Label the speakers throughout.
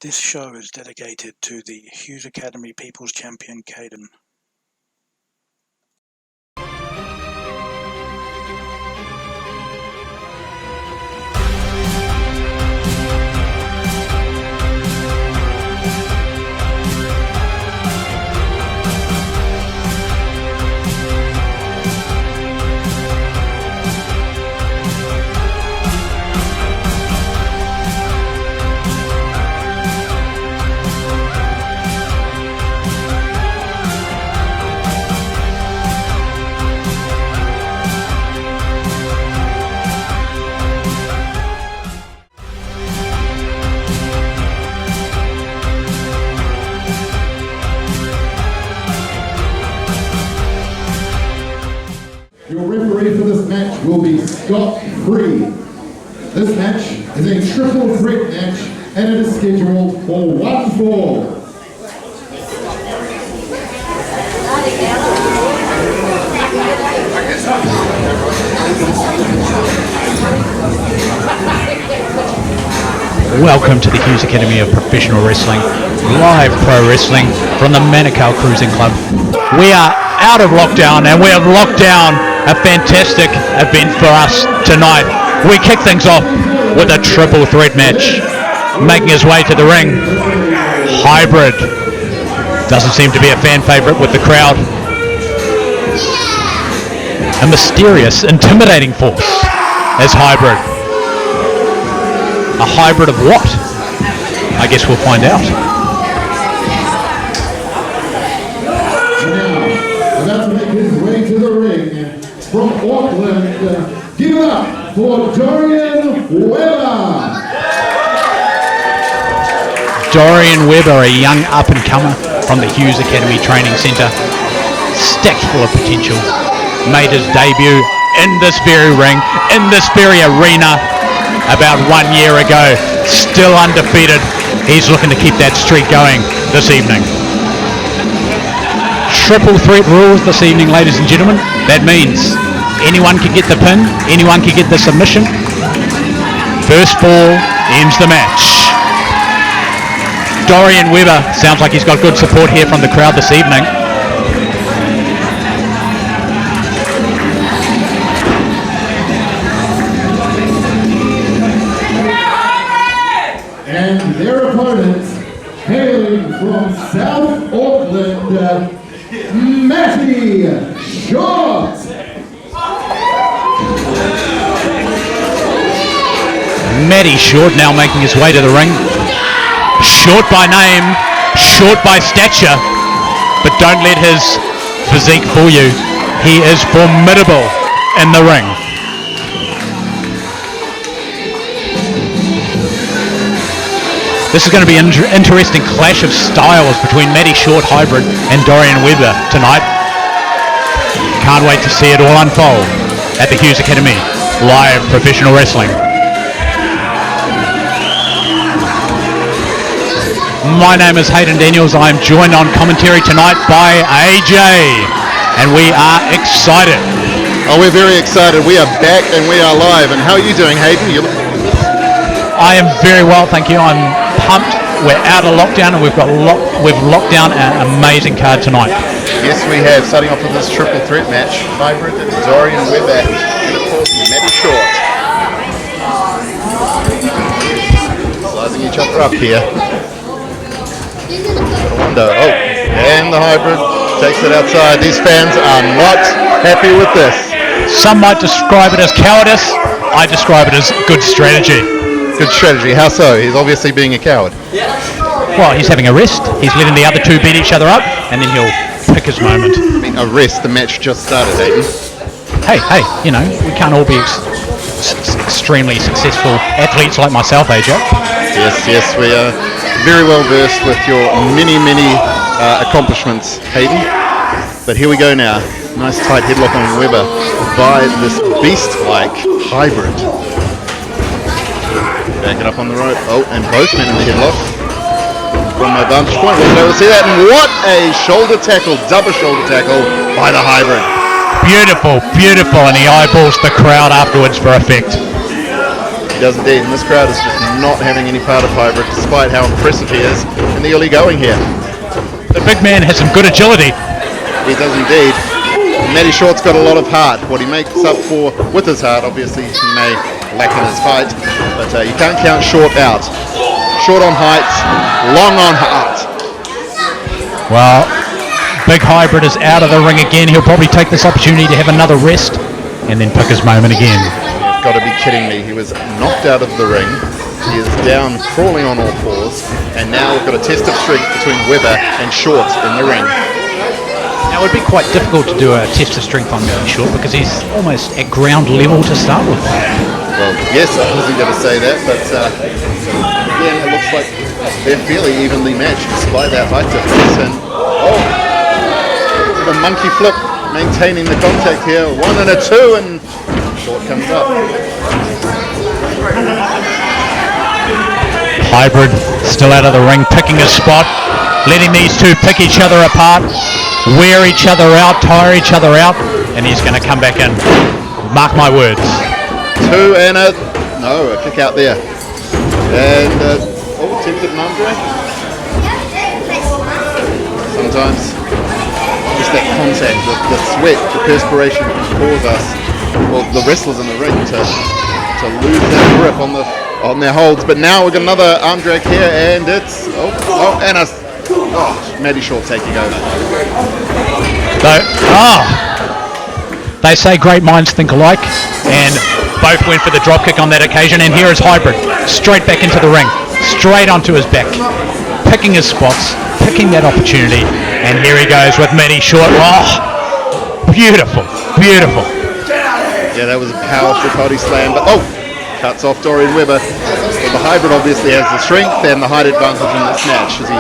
Speaker 1: This show is dedicated to the Hughes Academy People's Champion Kayne.
Speaker 2: Your referee for this match will be Scott Free. This match is a triple threat match and it is scheduled for 1 fall.
Speaker 3: Welcome to the Hughes Academy of Professional Wrestling, live pro wrestling from the Manukau Cruising Club. We are out of lockdown and we have locked down a fantastic event for us tonight. We kick things off with a triple threat match. Making his way to the ring, Hybrid. Doesn't seem to be a fan favourite with the crowd. A mysterious, intimidating force is Hybrid. A hybrid of what? I guess we'll find out.
Speaker 2: Now, about to make his way to the ring from Auckland, give it up for Dorian Weber.
Speaker 3: Dorian Weber, a young up-and-comer from the Hughes Academy Training Centre, stacked full of potential, made his debut in this very ring, in this very arena, about 1 year ago, still undefeated. He's looking to keep that streak going this evening. Triple threat rules this evening, ladies and gentlemen. That means anyone can get the pin, anyone can get the submission. First fall ends the match. Dorian Weber sounds like he's got good support here from the crowd this evening.
Speaker 2: And their opponents, hailing from South Auckland, Matty Short.
Speaker 3: Matty Short now making his way to the ring. Short by name, short by stature, but don't let his physique fool you. He is formidable in the ring. This is going to be an interesting clash of styles between Matty Short Hybrid and Dorian Weber tonight. Can't wait to see it all unfold at the Hughes Academy Live Professional Wrestling. My name is Hayden Daniels. I'm joined on commentary tonight by AJ, and we are excited.
Speaker 4: Oh, we're very excited. We are back and we are live. And how are you doing, Hayden?
Speaker 3: I am very well, thank you. I'm pumped. We're out of lockdown and we've locked down an amazing card tonight.
Speaker 4: Yes, we have. Starting off with this triple threat match, Hybrid, Dorian Weber, and of course Matty Short. Sizing each other up here. Wonder. Oh, and the Hybrid takes it outside. These fans are not happy with this.
Speaker 3: Some might describe it as cowardice. I describe it as good strategy.
Speaker 4: Good strategy. How so? He's obviously being a coward.
Speaker 3: Well, he's having a rest. He's letting the other two beat each other up, and then he'll pick his moment.
Speaker 4: I mean, a rest. The match just started, Hayden.
Speaker 3: Hey, you know, we can't all be extremely successful athletes like myself, AJ.
Speaker 4: Yes, we are very well versed with your many accomplishments, Hayden. But here we go now. Nice tight headlock on Weber by this beast-like Hybrid. Back it up on the rope. Oh, and both men in the headlock. From my vantage point, we'll be able to see that. And what a shoulder tackle, double shoulder tackle by the Hybrid.
Speaker 3: Beautiful, and he eyeballs the crowd afterwards for effect.
Speaker 4: He does indeed, and this crowd is just not having any part of Hybrid, despite how impressive he is in the early going here.
Speaker 3: The big man has some good agility.
Speaker 4: He does indeed. Matty Short's got a lot of heart. What he makes up for with his heart, obviously he may lack in his height, but you can't count Short out. Short on height, long on heart.
Speaker 3: Well, big Hybrid is out of the ring again. He'll probably take this opportunity to have another rest and then pick his moment again.
Speaker 4: You've got to be kidding me. He was knocked out of the ring. He is down, crawling on all fours, and now we've got a test of strength between Weber and Short in the ring.
Speaker 3: Now, it would be quite difficult to do a test of strength on Matty Short because he's almost at ground level to start with.
Speaker 4: Well, yes, I wasn't going to say that, but again, it looks like they're fairly evenly matched despite that height difference. And the monkey flip, maintaining the contact here. 1 and a 2, and Short comes up.
Speaker 3: Hybrid still out of the ring, picking a spot, letting these two pick each other apart, wear each other out, tire each other out, and he's going to come back in. Mark my words.
Speaker 4: 2 and a kick out there. And attempted an arm drag. Sometimes just that contact, the sweat, the perspiration can cause us, well, the wrestlers in the ring to lose that grip on their holds. But now we've got another arm drag here, and it's Matty Short taking over.
Speaker 3: They say great minds think alike, and both went for the drop kick on that occasion. And here is Hybrid, straight back into the ring, straight onto his back, picking his spots, picking that opportunity. And here he goes with Matty Short. Oh, beautiful, beautiful.
Speaker 4: Yeah, that was a powerful body slam, but cuts off Dorian Weber. So the Hybrid obviously has the strength and the height advantage in this match as he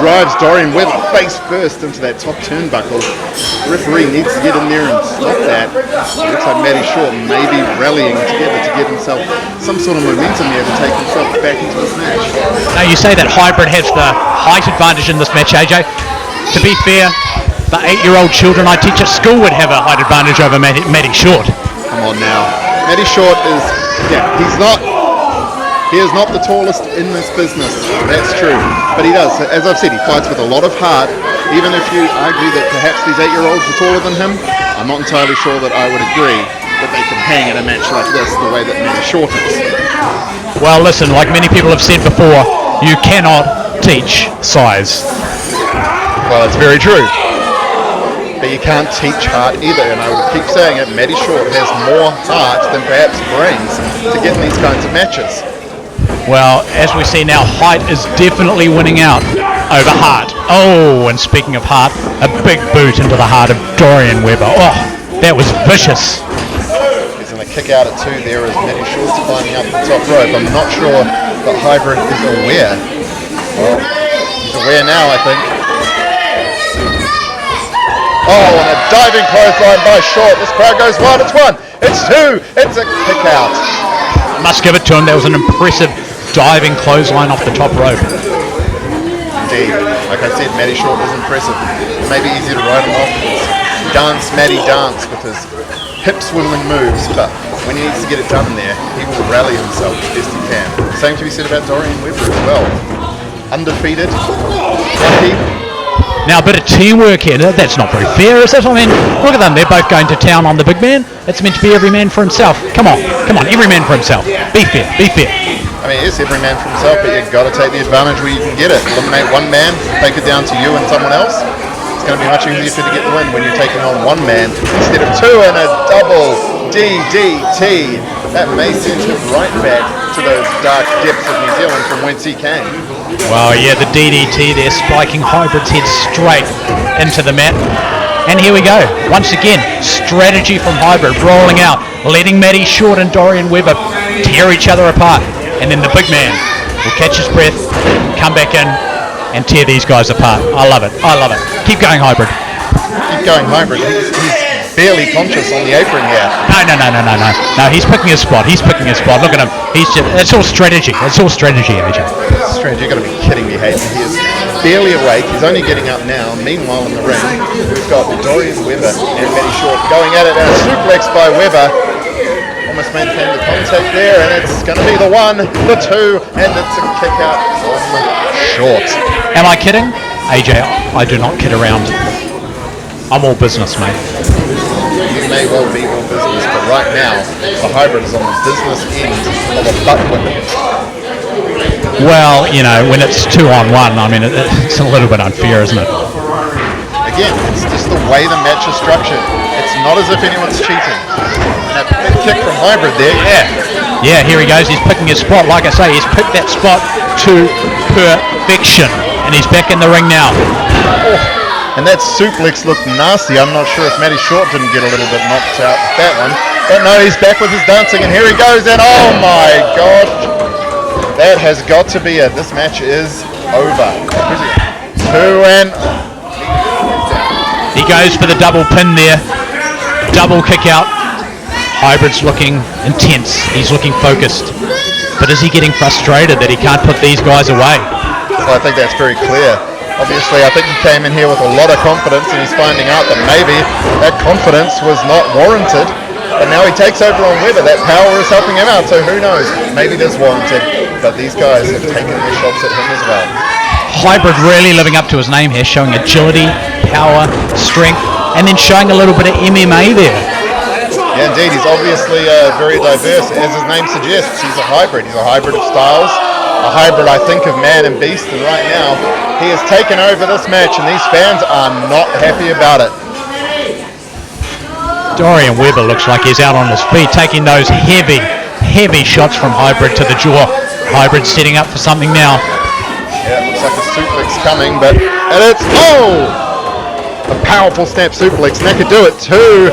Speaker 4: drives Dorian Weber face first into that top turnbuckle. The referee needs to get in there and stop that. It looks like Matty Short may be rallying together to get himself some sort of momentum here to take himself back into this match.
Speaker 3: Now, you say that Hybrid has the height advantage in this match, AJ. To be fair, the 8-year-old children I teach at school would have a height advantage over Matty Short. Come
Speaker 4: on now. Matty Short is, he is not the tallest in this business, that's true, but he does, as I've said, he fights with a lot of heart. Even if you argue that perhaps these 8-year-olds are taller than him, I'm not entirely sure that I would agree that they can hang in a match like this the way that Matty Short is.
Speaker 3: Well, listen, like many people have said before, you cannot teach size.
Speaker 4: Well, it's very true. But you can't teach heart either, and I would keep saying it, Matty Short has more heart than perhaps brains to get in these kinds of matches.
Speaker 3: Well, as we see now, height is definitely winning out over heart. Oh, and speaking of heart, a big boot into the heart of Dorian Weber. Oh, that was vicious.
Speaker 4: He's going to kick out at 2 there as Matty Short's climbing up the top rope. I'm not sure that Hybrid is aware. Well, he's aware now, I think. Oh, and a diving clothesline by Short. This crowd goes wild. It's 1. It's 2. It's a kick out.
Speaker 3: Must give it to him. That was an impressive diving clothesline off the top rope.
Speaker 4: Indeed. Like I said, Matty Short is impressive. It may be easy to write him off as Matty dance with his hip swiveling moves, but when he needs to get it done there, he will rally himself as best he can. Same to be said about Dorian Weber as well. Undefeated. Happy.
Speaker 3: Now, a bit of teamwork here. That's not very fair, is it? I mean, look at them. They're both going to town on the big man. It's meant to be every man for himself. Come on, every man for himself. Be fair, be fair.
Speaker 4: I mean, it's every man for himself, but you've got to take the advantage where you can get it. Eliminate one man, take it down to you and someone else. It's going to be much easier to get the win when you're taking on one man instead of 2 and a double DDT. That may send him right back to those dark depths of New Zealand from whence he came.
Speaker 3: Well, yeah, the DDT there, spiking Hybrid's head straight into the mat. And here we go. Once again, strategy from Hybrid, rolling out, letting Matty Short and Dorian Weber tear each other apart. And then the big man will catch his breath, come back in, and tear these guys apart. I love it. I love it. Keep going, Hybrid.
Speaker 4: Keep going, Hybrid. He's barely conscious on the apron here.
Speaker 3: No, he's picking his spot. Look at him. It's all strategy. It's all strategy, AJ.
Speaker 4: Strategy, you've got to be kidding me, Hayden. He is barely awake. He's only getting up now. Meanwhile, in the ring, we've got Dorian Weber and Matty Short going at it. And a suplex by Weber. almost maintained the contact there, and it's going to be the 1, the 2, and it's a kick out from short.
Speaker 3: Am I kidding? AJ, I do not kid around. I'm all business, mate.
Speaker 4: You may well be all business, but right now, the hybrid is on the business end of a butt whipping.
Speaker 3: Well, you know, when it's 2-on-1, I mean, it's a little bit unfair, isn't it?
Speaker 4: Again, it's just the way the match is structured. It's not as if anyone's cheating. And a big kick from hybrid there.
Speaker 3: Yeah, here he goes. He's picking his spot. Like I say, he's picked that spot to perfection. And he's back in the ring now.
Speaker 4: And that suplex looked nasty. I'm not sure if Matty Short didn't get a little bit knocked out with that one. But no, he's back with his dancing, and here he goes, and oh my God. That has got to be it. This match is over. 2 and...
Speaker 3: He goes for the double pin there. Double kick out. Hybrid's looking intense. He's looking focused. But is he getting frustrated that he can't put these guys away?
Speaker 4: Well, I think that's very clear. Obviously, I think he came in here with a lot of confidence, and he's finding out that maybe that confidence was not warranted. But now he takes over on Weber. That power is helping him out, so who knows? Maybe it is warranted. But these guys have taken their shots at him as well.
Speaker 3: Hybrid really living up to his name here, showing agility, power, strength, and then showing a little bit of MMA there.
Speaker 4: Yeah, indeed. He's obviously very diverse. As his name suggests, he's a hybrid. He's a hybrid of styles. A hybrid, I think, of man and beast, and right now he has taken over this match, and these fans are not happy about it.
Speaker 3: Dorian Weber looks like he's out on his feet, taking those heavy shots from Hybrid to the jaw. Hybrid setting up for something now.
Speaker 4: Yeah, it looks like a suplex coming, and it's, a powerful snap suplex, and that could do it too.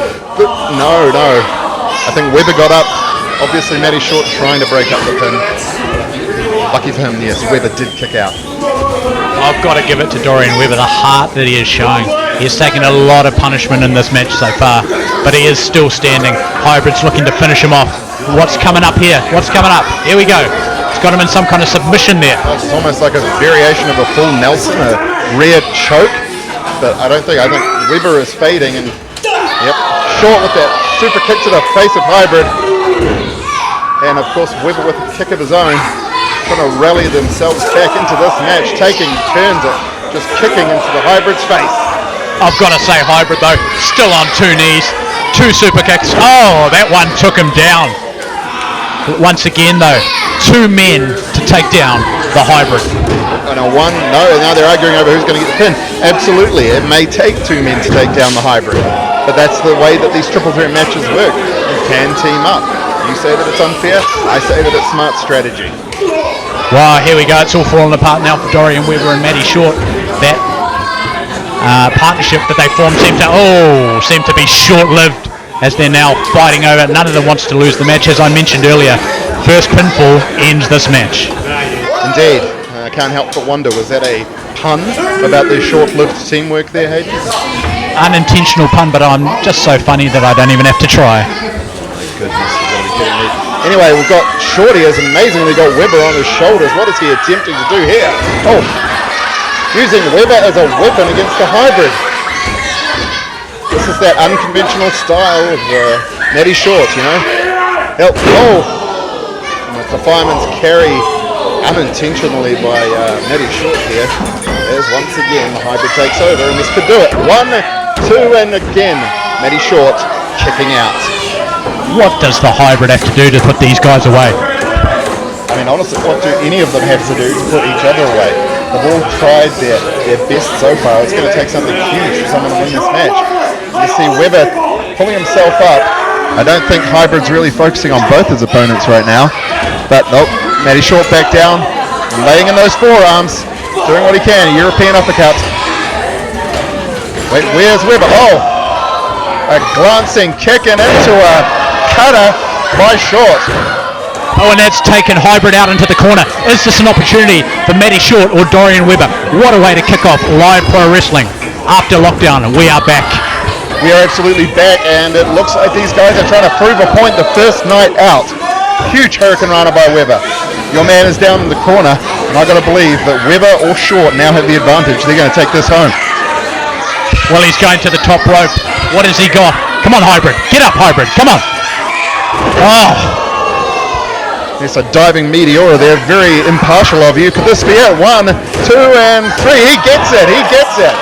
Speaker 4: No. I think Weber got up. Obviously, Matty Short trying to break up the pin. Lucky for him, yes, Weber did kick out.
Speaker 3: I've got to give it to Dorian Weber, the heart that he is showing. He's taken a lot of punishment in this match so far, but he is still standing. Hybrid's looking to finish him off. What's coming up here? Here we go. It's got him in some kind of submission there.
Speaker 4: It's almost like a variation of a full Nelson, a rear choke, but I think Weber is fading, and Short with that super kick to the face of Hybrid, and of course Weber with a kick of his own, trying to rally themselves back into this match, taking turns at just kicking into the Hybrid's face.
Speaker 3: I've got to say Hybrid though, still on 2 knees, 2 super kicks. Oh, that one took him down. Once again though, 2 men to take down the Hybrid.
Speaker 4: Now they're arguing over who's going to get the pin. Absolutely, it may take 2 men to take down the Hybrid, but that's the way that these triple threat matches work. You can team up. You say that it's unfair, I say that it's smart strategy.
Speaker 3: Wow, here we go. It's all falling apart now for Dorian Weber and Matty Short. That partnership that they formed seemed to be short-lived as they're now fighting over it. None of them wants to lose the match. As I mentioned earlier, first pinfall ends this match.
Speaker 4: Indeed. I can't help but wonder, was that a pun about their short-lived teamwork there, Hayden?
Speaker 3: Unintentional pun, but I'm just so funny that I don't even have to try.
Speaker 4: Goodness, you've got to be kidding me. Anyway, we've got Shorty has amazingly got Weber on his shoulders. What is he attempting to do here? Oh, using Weber as a weapon against the Hybrid. This is that unconventional style of Matty Short, you know. And with the fireman's carry unintentionally by Matty Short here. There's once again the Hybrid takes over, and this could do it. 1, 2, and again, Matty Short kicking out.
Speaker 3: What does the Hybrid have to do to put these guys away?
Speaker 4: I mean, honestly, what do any of them have to do to put each other away? They've all tried their best so far. It's going to take something huge for someone to win this match. You see Weber pulling himself up. I don't think Hybrid's really focusing on both his opponents right now. But nope, Matty Short back down, laying in those forearms, doing what he can, a European uppercut. Wait, where's Weber? Oh, a glancing kick and into a cutter by Short.
Speaker 3: Oh, and that's taken Hybrid out into the corner. Is this an opportunity for Matty Short or Dorian Weber? What a way to kick off live pro wrestling after lockdown, and we are back.
Speaker 4: We are absolutely back, and it looks like these guys are trying to prove a point the first night out. Huge Hurricane Rana by Weber. Your man is down in the corner, and I've got to believe that Weber or Short now have the advantage. They're going to take this home.
Speaker 3: Well, he's going to the top rope. What has he got? Come on, Hybrid. Get up, Hybrid. Come on. Oh,
Speaker 4: There's a diving meteor there, very impartial of you. Could this be it? 1, 2, and 3. He gets it, he gets it.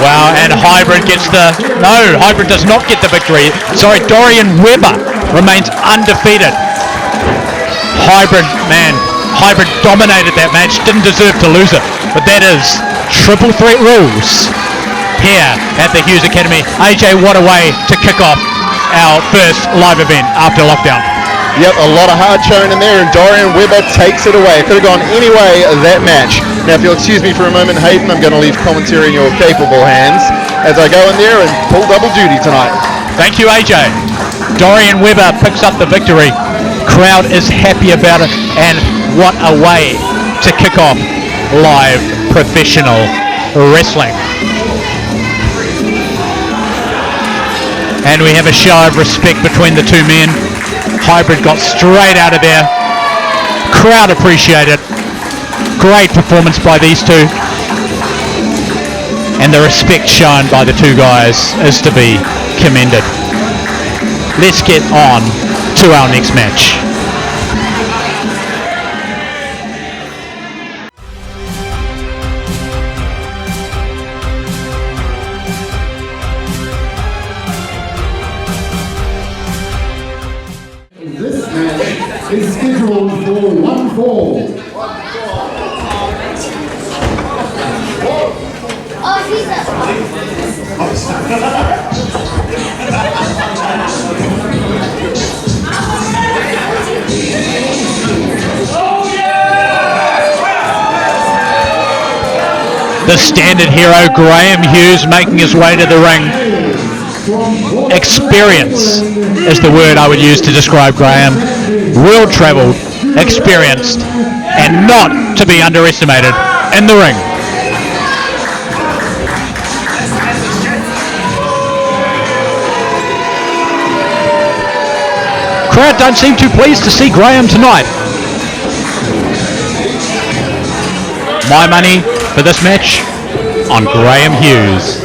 Speaker 3: wow, and Hybrid gets Hybrid does not get the victory. Sorry, Dorian Weber remains undefeated. Hybrid dominated that match, didn't deserve to lose it, but that is triple threat rules here at the Hughes Academy. AJ, what a way to kick off our first live event after lockdown.
Speaker 4: Yep, a lot of hard showing in there, and Dorian Weber takes it away. It could have gone any way that match. Now, if you'll excuse me for a moment, Hayden, I'm going to leave commentary in your capable hands as I go in there and pull double duty tonight.
Speaker 3: Thank you, AJ. Dorian Weber picks up the victory. Crowd is happy about it, and what a way to kick off live professional wrestling. And we have a show of respect between the two men. Hybrid got straight out of there. Crowd appreciate it. Great performance by these two. And the respect shown by the two guys is to be commended. Let's get on to our next match.
Speaker 2: This match is scheduled for 1 fall.
Speaker 3: The standard hero Graeme Hughes making his way to the ring. Experience is the word I would use to describe Graeme. World travelled, experienced, and not to be underestimated in the ring. Crowd don't seem too pleased to see Graeme tonight. My money for this match on Graeme Hughes.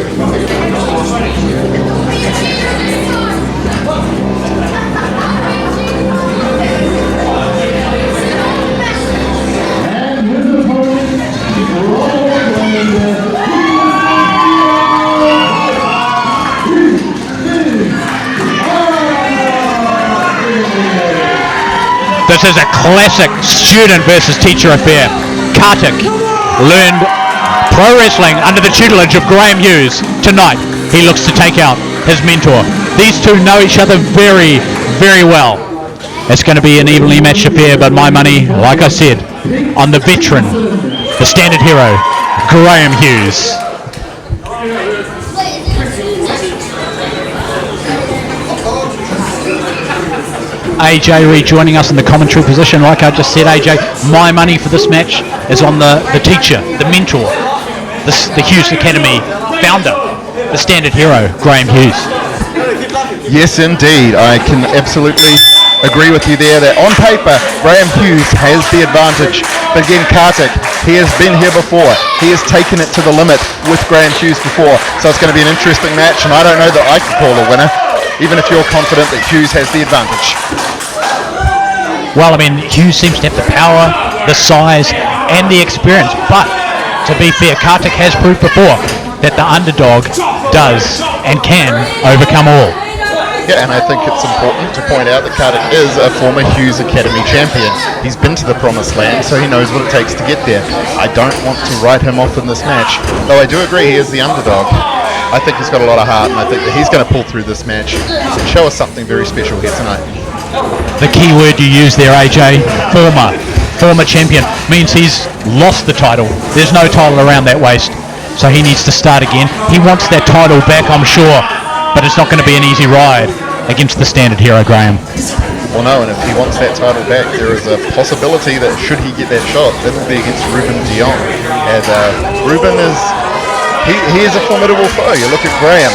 Speaker 3: This is a classic student versus teacher affair. Kartik learned pro wrestling under the tutelage of Graeme Hughes. Tonight, he looks to take out his mentor. These two know each other very, very well. It's going to be an evenly matched affair, but my money, like I said, on the veteran, the standard hero, Graeme Hughes. AJ rejoining us in the commentary position. Like I just said, AJ, my money for this match is on the teacher, the mentor, the Hughes Academy founder, the standard hero, Graeme Hughes.
Speaker 4: Yes, indeed. I can absolutely agree with you there that on paper, Graeme Hughes has the advantage. But again, Kartik, he has been here before. He has taken it to the limit with Graeme Hughes before. So it's going to be an interesting match, and I don't know that I can call a winner, even if you're confident that Hughes has the advantage.
Speaker 3: Well, I mean, Hughes seems to have the power, the size, and the experience. But to be fair, Kartik has proved before that the underdog does and can overcome all.
Speaker 4: Yeah, and I think it's important to point out that Kartik is a former Hughes Academy champion. He's been to the promised land, so he knows what it takes to get there. I don't want to write him off in this match, though I do agree he is the underdog. I think he's got a lot of heart, and I think that he's going to pull through this match and show us something very special here tonight.
Speaker 3: The key word you use there, AJ, former champion, means he's lost the title. There's no title around that waist, so he needs to start again. He wants that title back, I'm sure, but it's not going to be an easy ride against the standard hero, Graeme.
Speaker 4: Well, no, and if he wants that title back, there is a possibility that should he get that shot, that will be against Reuben Jong. And Reuben is, he is a formidable foe. You look at Graeme.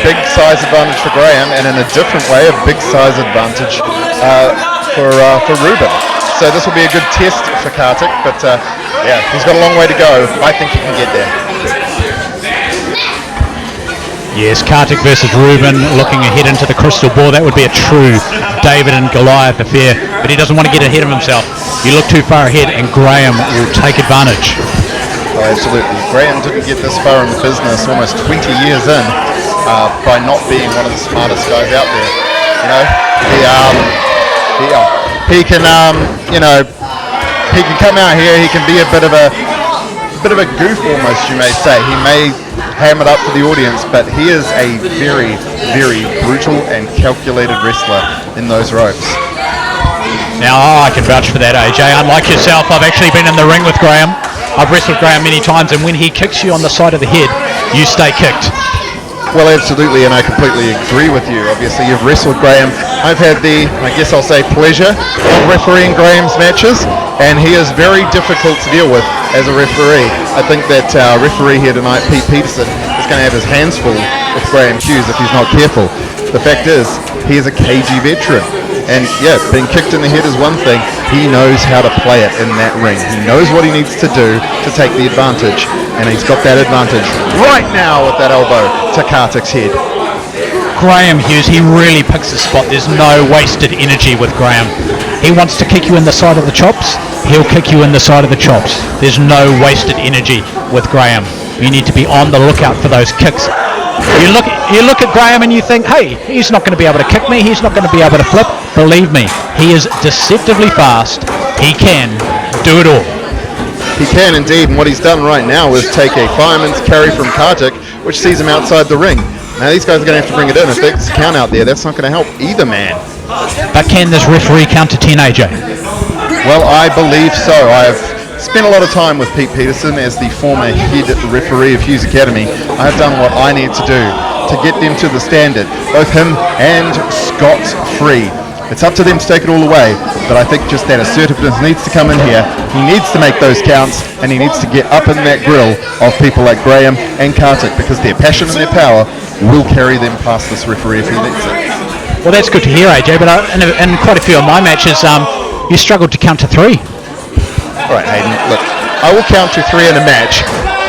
Speaker 4: Big size advantage for Graeme, and in a different way, a big size advantage for Reuben. So this will be a good test for Kartik, but yeah, he's got a long way to go. I think he can get there.
Speaker 3: Yes, Kartik versus Reuben, looking ahead into the Krystal ball. That would be a true David and Goliath affair, but he doesn't want to get ahead of himself. You look too far ahead and Graeme will take advantage.
Speaker 4: Oh, absolutely. Graeme didn't get this far in the business almost 20 years in by not being one of the smartest guys out there. You know, he can he can come out here. He can be a bit of a goof almost, you may say. He may ham it up for the audience, but he is a very, very brutal and calculated wrestler in those ropes.
Speaker 3: Now, I can vouch for that, AJ. Unlike yourself, I've actually been in the ring with Graeme. I've wrestled Graeme many times, and when he kicks you on the side of the head, you stay kicked.
Speaker 4: Well, absolutely, and I completely agree with you. Obviously, you've wrestled Graeme. I've had the, I guess I'll say, pleasure of refereeing Graeme's matches, and he is very difficult to deal with as a referee. I think that our referee here tonight, Pete Peterson, is going to have his hands full with Graeme Hughes if he's not careful. The fact is, he is a cagey veteran. And yeah, being kicked in the head is one thing. He knows how to play it in that ring. He knows what he needs to do to take the advantage. And he's got that advantage right now with that elbow to Kartik's head.
Speaker 3: Graeme Hughes, he really picks his spot. There's no wasted energy with Graeme. He wants to kick you in the side of the chops, he'll kick you in the side of the chops. There's no wasted energy with Graeme. You need to be on the lookout for those kicks. You look at Graeme and you think, hey, he's not going to be able to kick me, he's not going to be able to flip. Believe me, he is deceptively fast. He can do it all.
Speaker 4: He can indeed, and what he's done right now is take a fireman's carry from Kartik, which sees him outside the ring. Now these guys are going to have to bring it in. If there's a count out there, that's not going to help either man.
Speaker 3: But can this referee count to 10, AJ?
Speaker 4: Well, I believe so. I've spent a lot of time with Pete Peterson as the former head referee of Hughes Academy. I have done what I need to do to get them to the standard, both him and scot-free. It's up to them to take it all away, but I think just that assertiveness needs to come in here. He needs to make those counts, and he needs to get up in that grill of people like Graeme and Kartik, because their passion and their power will carry them past this referee if he needs it.
Speaker 3: Well, that's good to hear, AJ, but in quite a few of my matches, you struggled to count to 3.
Speaker 4: All right, Hayden, look, I will count to 3 in a match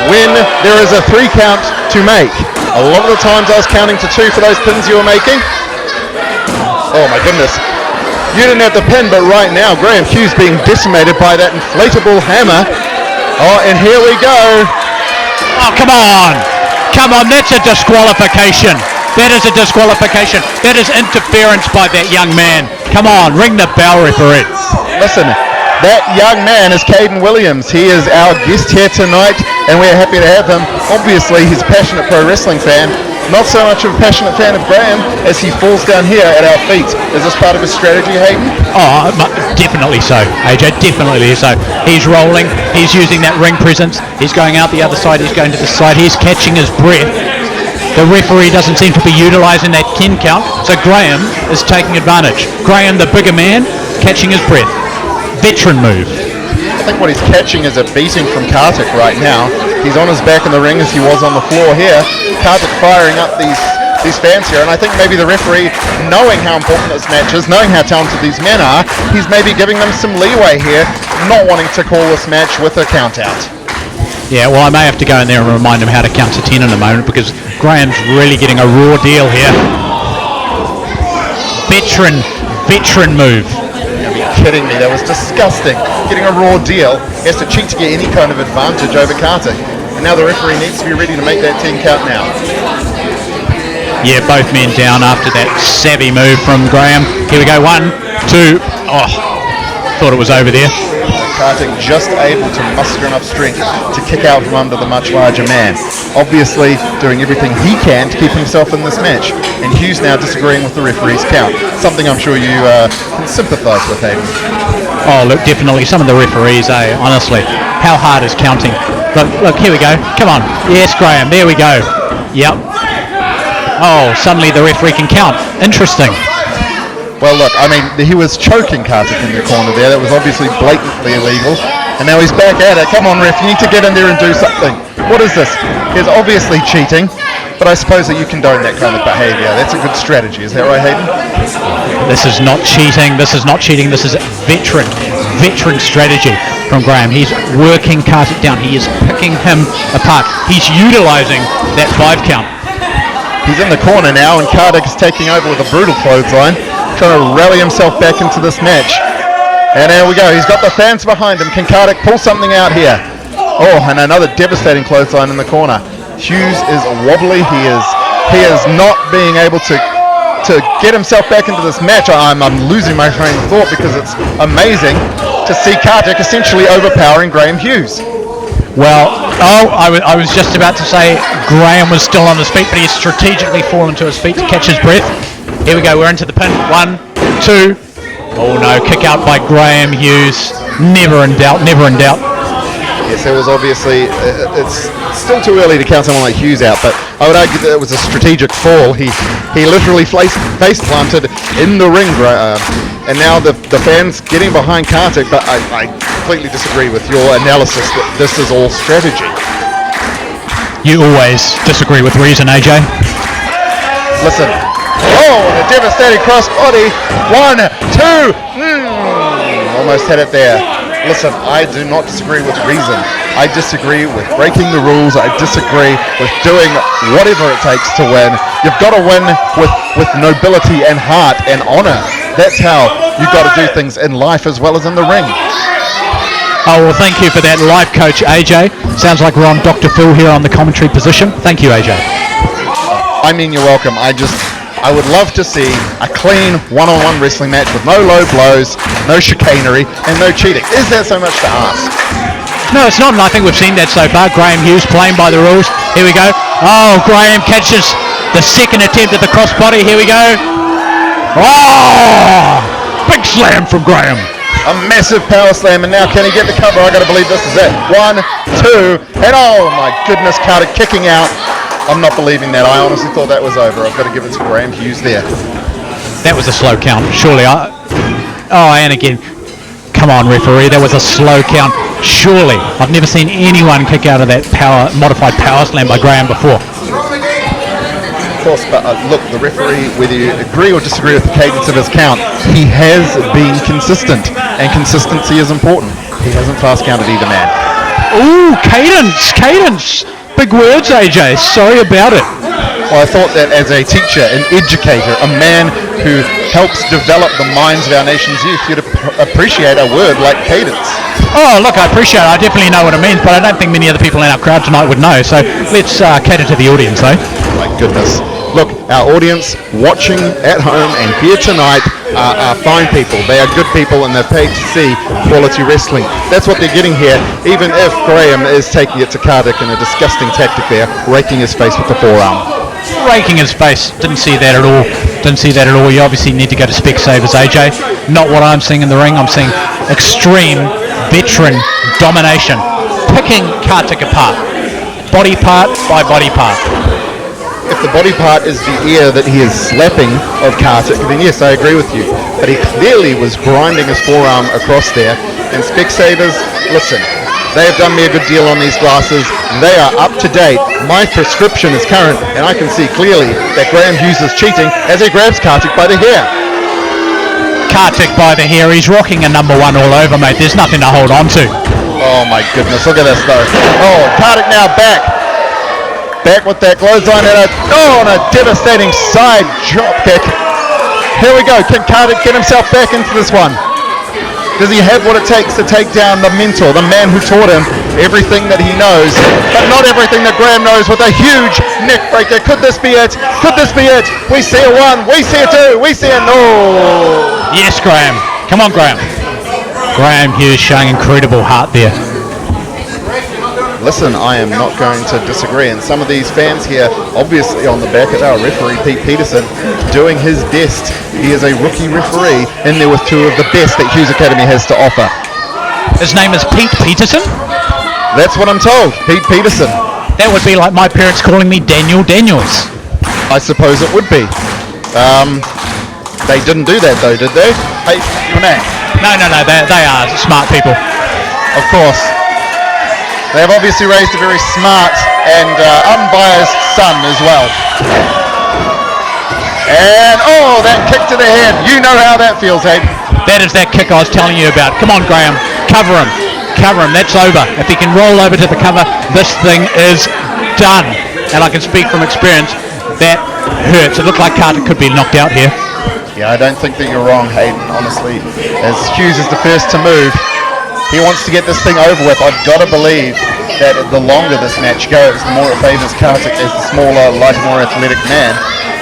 Speaker 4: when there is a 3 count to make. A lot of the times I was counting to 2 for those pins you were making. Oh my goodness. You didn't have the pin, but right now, Graeme Hughes being decimated by that inflatable hammer. Oh, and here we go.
Speaker 3: Oh, come on. Come on, that's a disqualification. That is a disqualification. That is interference by that young man. Come on, ring the bell, referee.
Speaker 4: Listen, that young man is Kayne Williams. He is our guest here tonight, and we're happy to have him. Obviously, he's a passionate pro wrestling fan. Not so much of a passionate fan of Graeme as he falls down here at our feet. Is this part of his strategy, Hayden? Oh,
Speaker 3: definitely so, AJ, definitely so. He's rolling, he's using that ring presence, he's going out the other side, he's going to the side, he's catching his breath. The referee doesn't seem to be utilising that 10 count, so Graeme is taking advantage. Graeme, the bigger man, catching his breath. Veteran move.
Speaker 4: I think what he's catching is a beating from Kartik right now. He's on his back in the ring as he was on the floor here. Kartik firing up these fans here, and I think maybe the referee, knowing how important this match is, knowing how talented these men are, he's maybe giving them some leeway here, not wanting to call this match with a count out.
Speaker 3: Yeah, well, I may have to go in there and remind him how to count to 10 in a moment, because Graeme's really getting a raw deal here. Veteran move.
Speaker 4: Kidding me, that was disgusting. Getting a raw deal. He has to cheat to get any kind of advantage over Kartik. And now the referee needs to be ready to make that 10 count now.
Speaker 3: Yeah, both men down after that savvy move from Graeme. Here we go, 1, 2. Oh, thought it was over there.
Speaker 4: Kartik just able to muster enough strength to kick out from under the much larger man. Obviously doing everything he can to keep himself in this match. And Hughes now disagreeing with the referee's count. Something I'm sure you can sympathise with, Hayden.
Speaker 3: Oh, look, definitely. Some of the referees, honestly, how hard is counting? Look, here we go. Come on. Yes, Graeme, there we go. Yep. Oh, suddenly the referee can count. Interesting.
Speaker 4: Well, look, I mean, he was choking Kartik in the corner there. That was obviously blatantly illegal. And now he's back at it. Come on, ref, you need to get in there and do something. What is this? He's obviously cheating, but I suppose that you condone that kind of behaviour. That's a good strategy. Is that right, Hayden?
Speaker 3: This is not cheating. This is not cheating. This is veteran strategy from Graeme. He's working Kartik down. He is picking him apart. He's utilising that 5 count.
Speaker 4: He's in the corner now, and Kartik is taking over with a brutal clothesline, trying to rally himself back into this match. And there we go. He's got the fans behind him. Can Kartik pull something out here? Oh, and another devastating clothesline in the corner. Hughes is wobbly. He is not being able to get himself back into this match. I'm losing my train of thought because it's amazing to see Kartik essentially overpowering Graeme Hughes.
Speaker 3: Well, I was just about to say Graeme was still on his feet, but he's strategically fallen to his feet to catch his breath. Here we go, we're into the pin. 1, 2. Oh no, kick out by Graeme Hughes. Never in doubt, never in doubt.
Speaker 4: Yes, it was obviously, it's still too early to count someone like Hughes out, but I would argue that it was a strategic fall. He literally face planted in the ring, and now the fans getting behind Kartik, but I completely disagree with your analysis that this is all strategy.
Speaker 3: You always disagree with reason, AJ.
Speaker 4: Listen. Oh, and a devastating crossbody. 1, 2. Almost had it there. Listen, I do not disagree with reason. I disagree with breaking the rules. I disagree with doing whatever it takes to win. You've got to win with nobility and heart and honor. That's how you've got to do things in life as well as in the ring.
Speaker 3: Oh, well, thank you for that life coach, AJ. Sounds like we're on Dr. Phil here on the commentary position. Thank you, AJ.
Speaker 4: I mean, you're welcome. I would love to see a clean one-on-one wrestling match with no low blows, no chicanery, and no cheating. Is that so much to ask?
Speaker 3: No, it's not, and I think we've seen that so far. Graeme Hughes playing by the rules. Here we go. Oh, Graeme catches the second attempt at the crossbody. Here we go. Oh! Big slam from Graeme.
Speaker 4: A massive power slam, and now can he get the cover? I got to believe this is it. 1, 2, and oh my goodness, Kartik kicking out. I'm not believing that. I honestly thought that was over. I've got to give it to Graeme Hughes there.
Speaker 3: That was a slow count, surely. And again, come on, referee. That was a slow count. Surely. I've never seen anyone kick out of that modified power slam by Graeme before.
Speaker 4: Of course, but look, the referee, whether you agree or disagree with the cadence of his count, he has been consistent, and consistency is important. He hasn't fast counted either man.
Speaker 3: Ooh, cadence. Big words, AJ. Sorry about it.
Speaker 4: Well, I thought that as a teacher, an educator, a man who helps develop the minds of our nation's youth, you'd appreciate a word like cadence.
Speaker 3: Oh, look, I appreciate it. I definitely know what it means, but I don't think many other people in our crowd tonight would know. So let's cater to the audience, eh?
Speaker 4: My goodness. Look, our audience watching at home and here tonight are fine people. They are good people, and they're paid to see quality wrestling. That's what they're getting here, even if Graeme is taking it to Kartik in a disgusting tactic there, raking his face with the forearm.
Speaker 3: Raking his face. Didn't see that at all. You obviously need to go to Specsavers, AJ. Not what I'm seeing in the ring. I'm seeing extreme veteran domination. Picking Kartik apart. Body part by body part.
Speaker 4: If the body part is the ear that he is slapping of Kartik, then yes, I agree with you. But he clearly was grinding his forearm across there. And Specsavers, listen, they have done me a good deal on these glasses. They are up to date. My prescription is current, and I can see clearly that Graeme Hughes is cheating as he grabs Kartik by the hair.
Speaker 3: Kartik by the hair. He's rocking a number 1 all over, mate. There's nothing to hold on to.
Speaker 4: Oh my goodness, look at this though. Oh, Kartik now back with that clothesline and a devastating side drop kick. Here we go. Can Kartik get himself back into this one? Does he have what it takes to take down the mentor, the man who taught him everything that he knows, but not everything that Graeme knows, with a huge neck breaker? Could this be it? Could this be it? We see a 1, we see a 2, we see a no.
Speaker 3: Yes, Graeme. Come on, Graeme. Graeme Hughes showing incredible heart there.
Speaker 4: Listen, I am not going to disagree, and some of these fans here, obviously on the back of our referee, Pete Peterson, doing his best. He is a rookie referee, in there with 2 of the best that Hughes Academy has to offer.
Speaker 3: His name is Pete Peterson?
Speaker 4: That's what I'm told, Pete Peterson.
Speaker 3: That would be like my parents calling me Daniel Daniels.
Speaker 4: I suppose it would be. They didn't do that though, did they? Hey, Quinn.
Speaker 3: No, they are smart people.
Speaker 4: Of course. They have obviously raised a very smart and unbiased son as well. And, oh, that kick to the head. You know how that feels, Hayden.
Speaker 3: That is that kick I was telling you about. Come on, Graeme. Cover him. That's over. If he can roll over to the cover, this thing is done. And I can speak from experience that hurts. It looked like Kartik could be knocked out here.
Speaker 4: Yeah, I don't think that you're wrong, Hayden, honestly. As Hughes is the first to move, he wants to get this thing over with. I've got to believe that the longer this match goes, the more it favours Kartik as the smaller, lighter, more athletic man.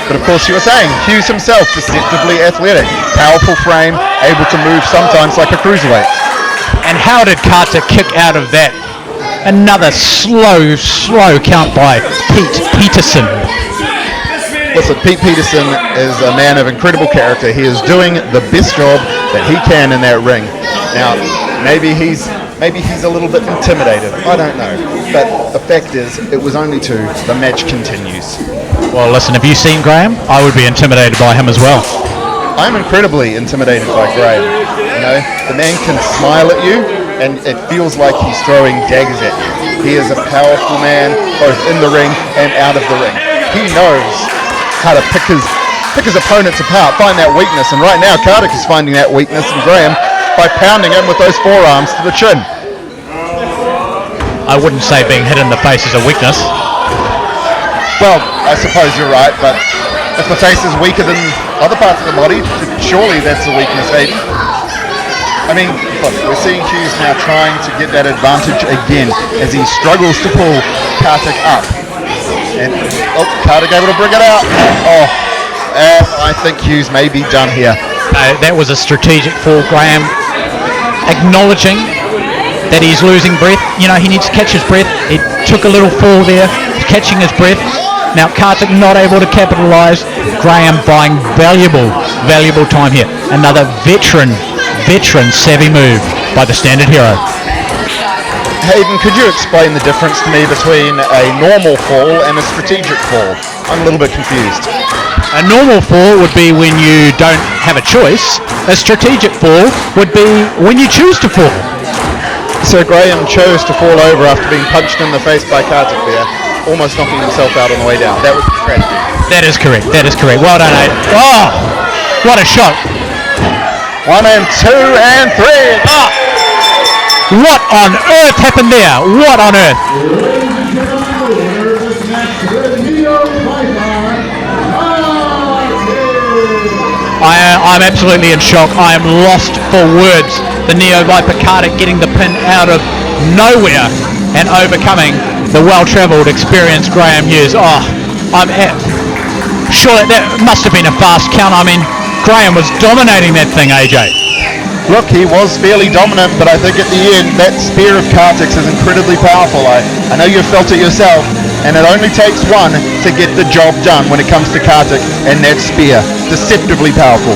Speaker 4: But of course, you were saying, Hughes himself, deceptively athletic, powerful frame, able to move sometimes like a cruiserweight.
Speaker 3: And how did Kartik kick out of that? Another slow count by Pete Peterson.
Speaker 4: Listen, Pete Peterson is a man of incredible character. He is doing the best job that he can in that ring. Now, maybe he's a little bit intimidated. I don't know. But the fact is, it was only 2. The match continues.
Speaker 3: Well, listen, have you seen Graeme? I would be intimidated by him as well.
Speaker 4: I'm incredibly intimidated by Graeme. You know, the man can smile at you, and it feels like he's throwing daggers at you. He is a powerful man, both in the ring and out of the ring. He knows how to pick his opponents apart, find that weakness, and right now Kartik is finding that weakness in Graeme by pounding him with those forearms to the chin.
Speaker 3: I wouldn't say being hit in the face is a weakness.
Speaker 4: Well, I suppose you're right, but if the face is weaker than other parts of the body, surely that's a weakness, Hayden. I mean, look, we're seeing Hughes now trying to get that advantage again as he struggles to pull Kartik up. And Kartik able to bring it out. Oh, and I think Hughes may be done here.
Speaker 3: That was a strategic fall, Graeme. Acknowledging that he's losing breath. You know, he needs to catch his breath. He took a little fall there, catching his breath. Now Kartik not able to capitalise. Graeme buying valuable time here. Another veteran savvy move by the standard hero.
Speaker 4: Hayden, could you explain the difference to me between a normal fall and a strategic fall? I'm a little bit confused.
Speaker 3: A normal fall would be when you don't have a choice. A strategic fall would be when you choose to fall.
Speaker 4: So Graeme chose to fall over after being punched in the face by Kartik there, almost knocking himself out on the way down. That was the strategy.
Speaker 3: That is correct. Well done, Aiden. Oh, what a shot.
Speaker 4: 1 and 2 and 3.
Speaker 3: Oh. What on earth happened there? What on earth? I'm absolutely in shock. I am lost for words. The Neo Viper Kartik getting the pin out of nowhere and overcoming the well-travelled, experienced Graeme Hughes. Oh, sure that must have been a fast count. I mean, Graeme was dominating that thing, AJ.
Speaker 4: Look, he was fairly dominant, but I think at the end, that spear of Kartik's is incredibly powerful. I know you've felt it yourself, and it only takes one to get the job done when it comes to Kartik, and that spear, deceptively powerful.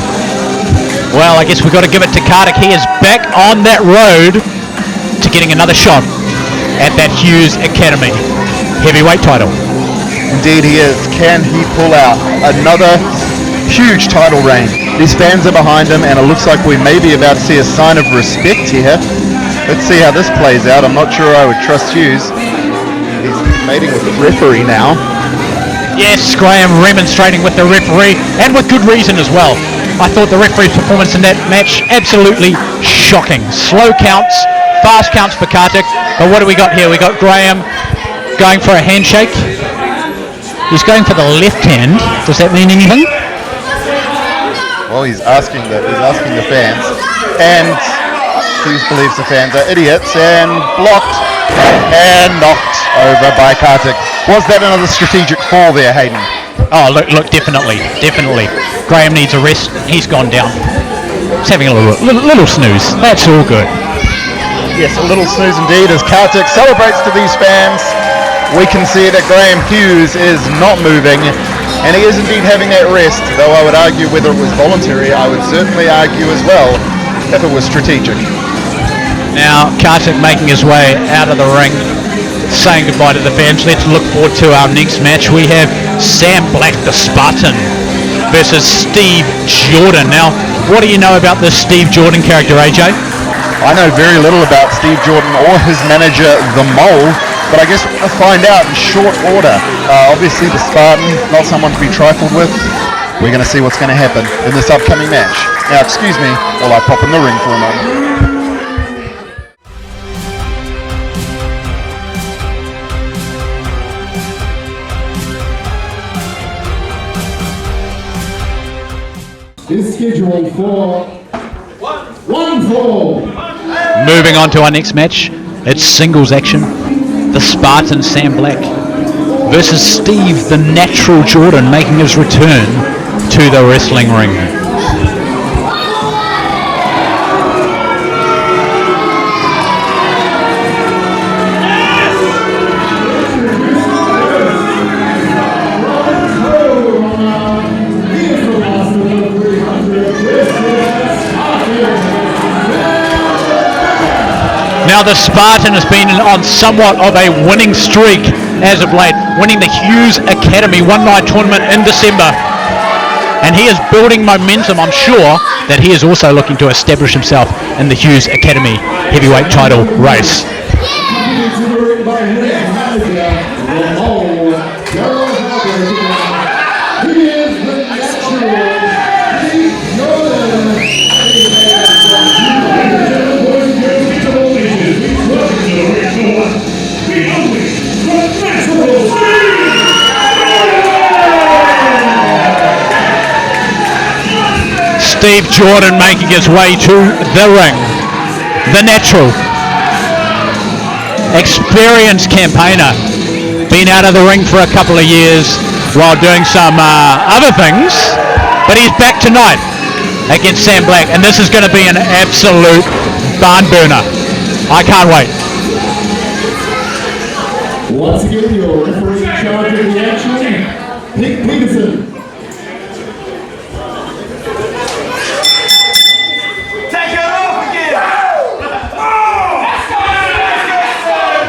Speaker 3: Well, I guess we've got to give it to Kartik. He is back on that road to getting another shot at that Hughes Academy heavyweight title.
Speaker 4: Indeed he is. Can he pull out another huge title reign? These fans are behind him, and it looks like we may be about to see a sign of respect here. Let's see how this plays out. I'm not sure I would trust Hughes. He's mating with the referee now.
Speaker 3: Yes, Graeme remonstrating with the referee, and with good reason as well. I thought the referee's performance in that match absolutely shocking. Slow counts, fast counts for Kartik. But what do we got here? We got Graeme going for a handshake. He's going for the left hand. Does that mean anything?
Speaker 4: Well, he's asking the fans, and Hughes believes the fans are idiots, and blocked and knocked over by Kartik. Was that another strategic fall there, Hayden?
Speaker 3: Oh, look, definitely. Graeme needs a rest. He's gone down. He's having a little snooze. That's all good.
Speaker 4: Yes, a little snooze indeed as Kartik celebrates to these fans. We can see that Graeme Hughes is not moving, and he is indeed having that rest, though I would argue whether it was voluntary, I would certainly argue as well if it was strategic.
Speaker 3: Now, Kartik making his way out of the ring, saying goodbye to the fans. Let's look forward to our next match. We have Sam Black, the Spartan, versus Steve Jordan. Now, what do you know about this Steve Jordan character, AJ?
Speaker 4: I know very little about Steve Jordan or his manager, The Mole, but I guess we're going to find out in short order. Obviously, the Spartan, not someone to be trifled with. We're going to see what's going to happen in this upcoming match. Now, excuse me while I pop in the ring for a moment.
Speaker 2: is scheduled for one fall.
Speaker 3: Moving on to our next match, it's singles action. The Spartan Sam Black versus Steve, the Natural Jordan, making his return to the wrestling ring. Now the Spartan has been on somewhat of a winning streak as of late, winning the Hughes Academy one-night tournament in December. And he is building momentum. I'm sure that he is also looking to establish himself in the Hughes Academy heavyweight title race. Steve Jordan making his way to the ring. The Natural. Experienced campaigner. Been out of the ring for a couple of years while doing some other things. But he's back tonight against Sam Black. And this is going to be an absolute barn burner. I can't wait.
Speaker 2: Once again, your referee in charge of the action, Pete Peterson.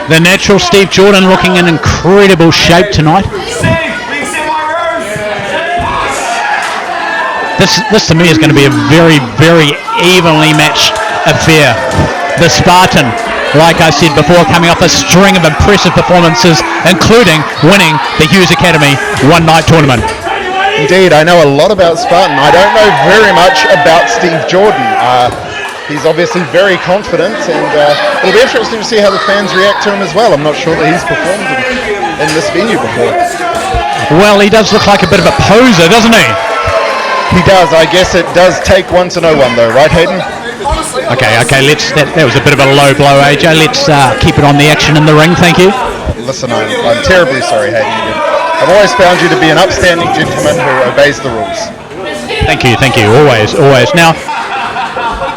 Speaker 3: The Natural Steve Jordan looking in incredible shape tonight. This to me is going to be a very, very evenly matched affair. The Spartan, like I said before, coming off a string of impressive performances, including winning the Hughes Academy one-night tournament.
Speaker 4: Indeed, I know a lot about Spartan. I don't know very much about Steve Jordan. He's obviously very confident, and it'll be interesting to see how the fans react to him as well. I'm not sure that he's performed in this venue before.
Speaker 3: Well, he does look like a bit of a poser, doesn't he?
Speaker 4: He does. I guess it does take one to know one, though, right, Hayden?
Speaker 3: Okay. That was a bit of a low blow, AJ. Let's keep it on the action in the ring, thank you.
Speaker 4: Listen, I'm terribly sorry, Hayden. I've always found you to be an upstanding gentleman who obeys the rules.
Speaker 3: Thank you. Always. Now,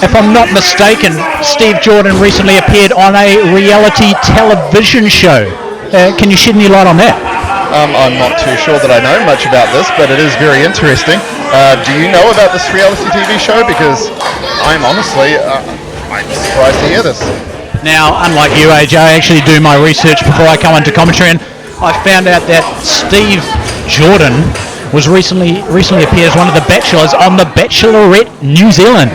Speaker 3: if I'm not mistaken, Steve Jordan recently appeared on a reality television show. Can you shed any light on that?
Speaker 4: I'm not too sure that I know much about this, but it is very interesting. Do you know about this reality TV show? Because I'm honestly, I'm surprised to hear this.
Speaker 3: Now, unlike you, AJ, I actually do my research before I come into commentary, and I found out that Steve Jordan was recently appeared as one of the bachelors on The Bachelorette New Zealand.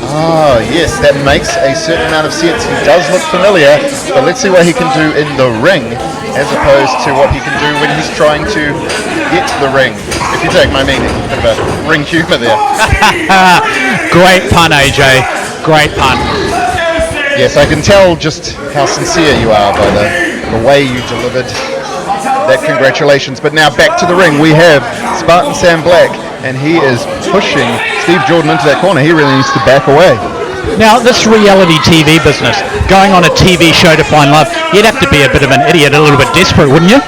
Speaker 4: Oh, yes, that makes a certain amount of sense. He does look familiar, but let's see what he can do in the ring as opposed to what he can do when he's trying to get to the ring. If you take my meaning, a bit of a ring humour there.
Speaker 3: Great pun, AJ. Great pun.
Speaker 4: Yes, I can tell just how sincere you are by the way you delivered that congratulations. But now back to the ring. We have Spartan Sam Black, and he is pushing Steve Jordan into that corner. He really needs to back away.
Speaker 3: Now, this reality TV business, going on a TV show to find love, you'd have to be a bit of an idiot, a little bit desperate, wouldn't you?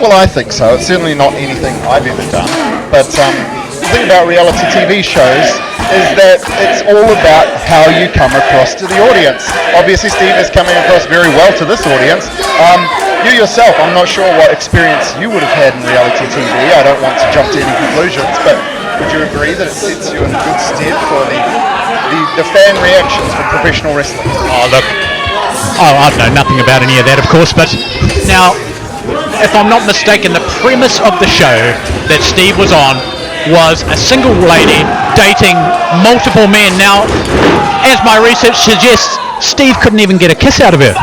Speaker 4: Well, I think so. It's certainly not anything I've ever done. But the thing about reality TV shows is that it's all about how you come across to the audience. Obviously, Steve is coming across very well to this audience. You yourself, I'm not sure what experience you would have had in reality TV. I don't want to jump to any conclusions, but would you agree that it sets you in good stead for the fan reactions for professional wrestling?
Speaker 3: I know nothing about any of that, of course, but now, if I'm not mistaken, the premise of the show that Steve was on was a single lady dating multiple men. Now, as my research suggests, Steve couldn't even get a kiss out of her.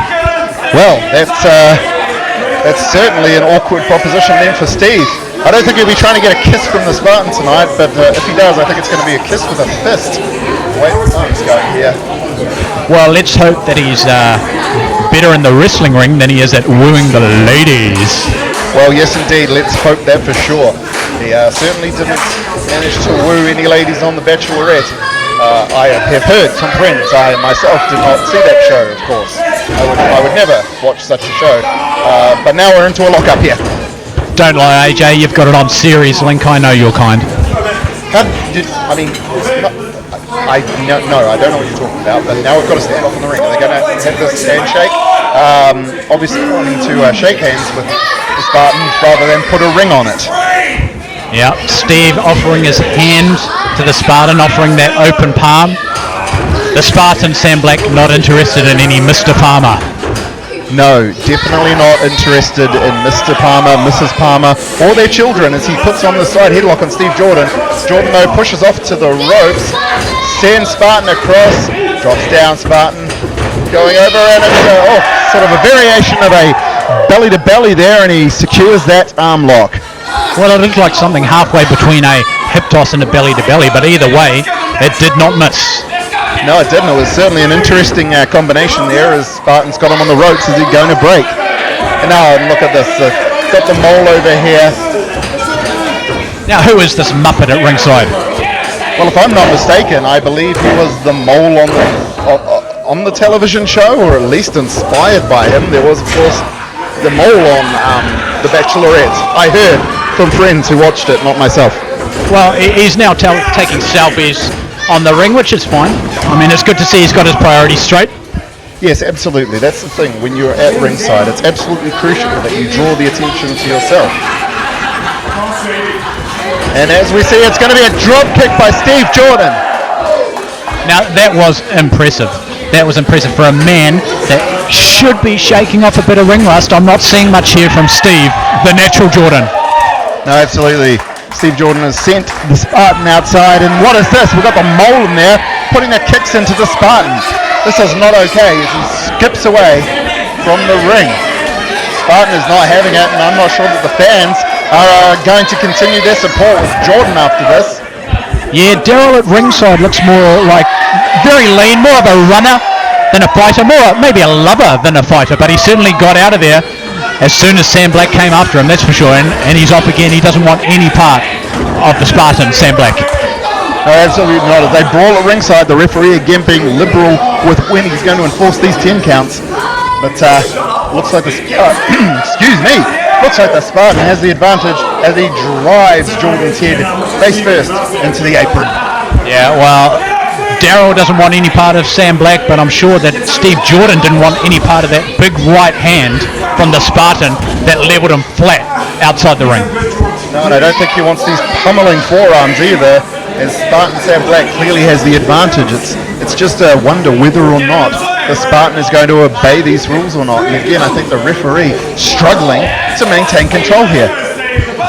Speaker 4: Well, that's certainly an awkward proposition then for Steve. I don't think he'll be trying to get a kiss from the Spartan tonight, but if he does, I think it's going to be a kiss with a fist. Wait, time's going here.
Speaker 3: Well, let's hope that he's better in the wrestling ring than he is at wooing the ladies.
Speaker 4: Well, yes, indeed. Let's hope that for sure. He certainly didn't manage to woo any ladies on The Bachelorette. I have heard some friends. I myself did not see that show, of course. I would never watch such a show. But now we're into a lockup here.
Speaker 3: Don't lie, AJ. You've got it on series link. I know your kind.
Speaker 4: I don't know what you're talking about. But now we've got to stand off in the ring. Are they going to have this handshake? Obviously, wanting to shake hands with the Spartans rather than put a ring on it.
Speaker 3: Yeah, Steve offering his hand to the Spartan, offering that open palm. The Spartan, Sam Black, not interested in any Mr. Palmer.
Speaker 4: No, definitely not interested in Mr. Palmer, Mrs. Palmer, or their children as he puts on the side headlock on Steve Jordan. Jordan, though, pushes off to the ropes, sends Spartan across, drops down Spartan, going over, and it's sort of a variation of a belly-to-belly there, and he secures that arm lock.
Speaker 3: Well, it looked like something halfway between a hip toss and a belly-to-belly, but either way, it did not miss.
Speaker 4: No, it didn't. It was certainly an interesting combination there as Spartan's got him on the ropes as he's going to break. And now look at this. Got the mole over here.
Speaker 3: Now, who is this Muppet at ringside?
Speaker 4: Well, if I'm not mistaken, I believe he was the mole on the television show, or at least inspired by him. There was, of course, the mole on The Bachelorette. I heard from friends who watched it, not myself.
Speaker 3: Well, he's now taking selfies on the ring, which is fine. I mean, it's good to see he's got his priorities straight.
Speaker 4: Yes, absolutely. That's the thing. When you're at ringside, it's absolutely crucial that you draw the attention to yourself. And as we see, it's going to be a drop kick by Steve Jordan.
Speaker 3: Now, that was impressive. That was impressive for a man that should be shaking off a bit of ring rust. I'm not seeing much here from Steve, the natural Jordan.
Speaker 4: No, absolutely. Steve Jordan has sent the Spartan outside, and what is this? We've got the mole in there, putting the kicks into the Spartan. This is not okay as he skips away from the ring. Spartan is not having it, and I'm not sure that the fans are going to continue their support with Jordan after this.
Speaker 3: Yeah, Daryl at ringside looks more like very lean, more of a runner than a fighter, more maybe a lover than a fighter, but he certainly got out of there as soon as Sam Black came after him, that's for sure, and he's off again. He doesn't want any part of the Spartan, Sam Black.
Speaker 4: No, absolutely not. As they brawl at ringside, the referee again being liberal with when he's going to enforce these 10 counts. But looks like the excuse me, looks like the Spartan has the advantage as he drives Jordan's head face first into the apron.
Speaker 3: Yeah, well, Daryl doesn't want any part of Sam Black, but I'm sure that Steve Jordan didn't want any part of that big right hand from the Spartan that leveled him flat outside the ring.
Speaker 4: No, and I don't think he wants these pummeling forearms either, as Spartan Sam Black clearly has the advantage. It's just a wonder whether or not the Spartan is going to obey these rules or not. And again, I think the referee struggling to maintain control here.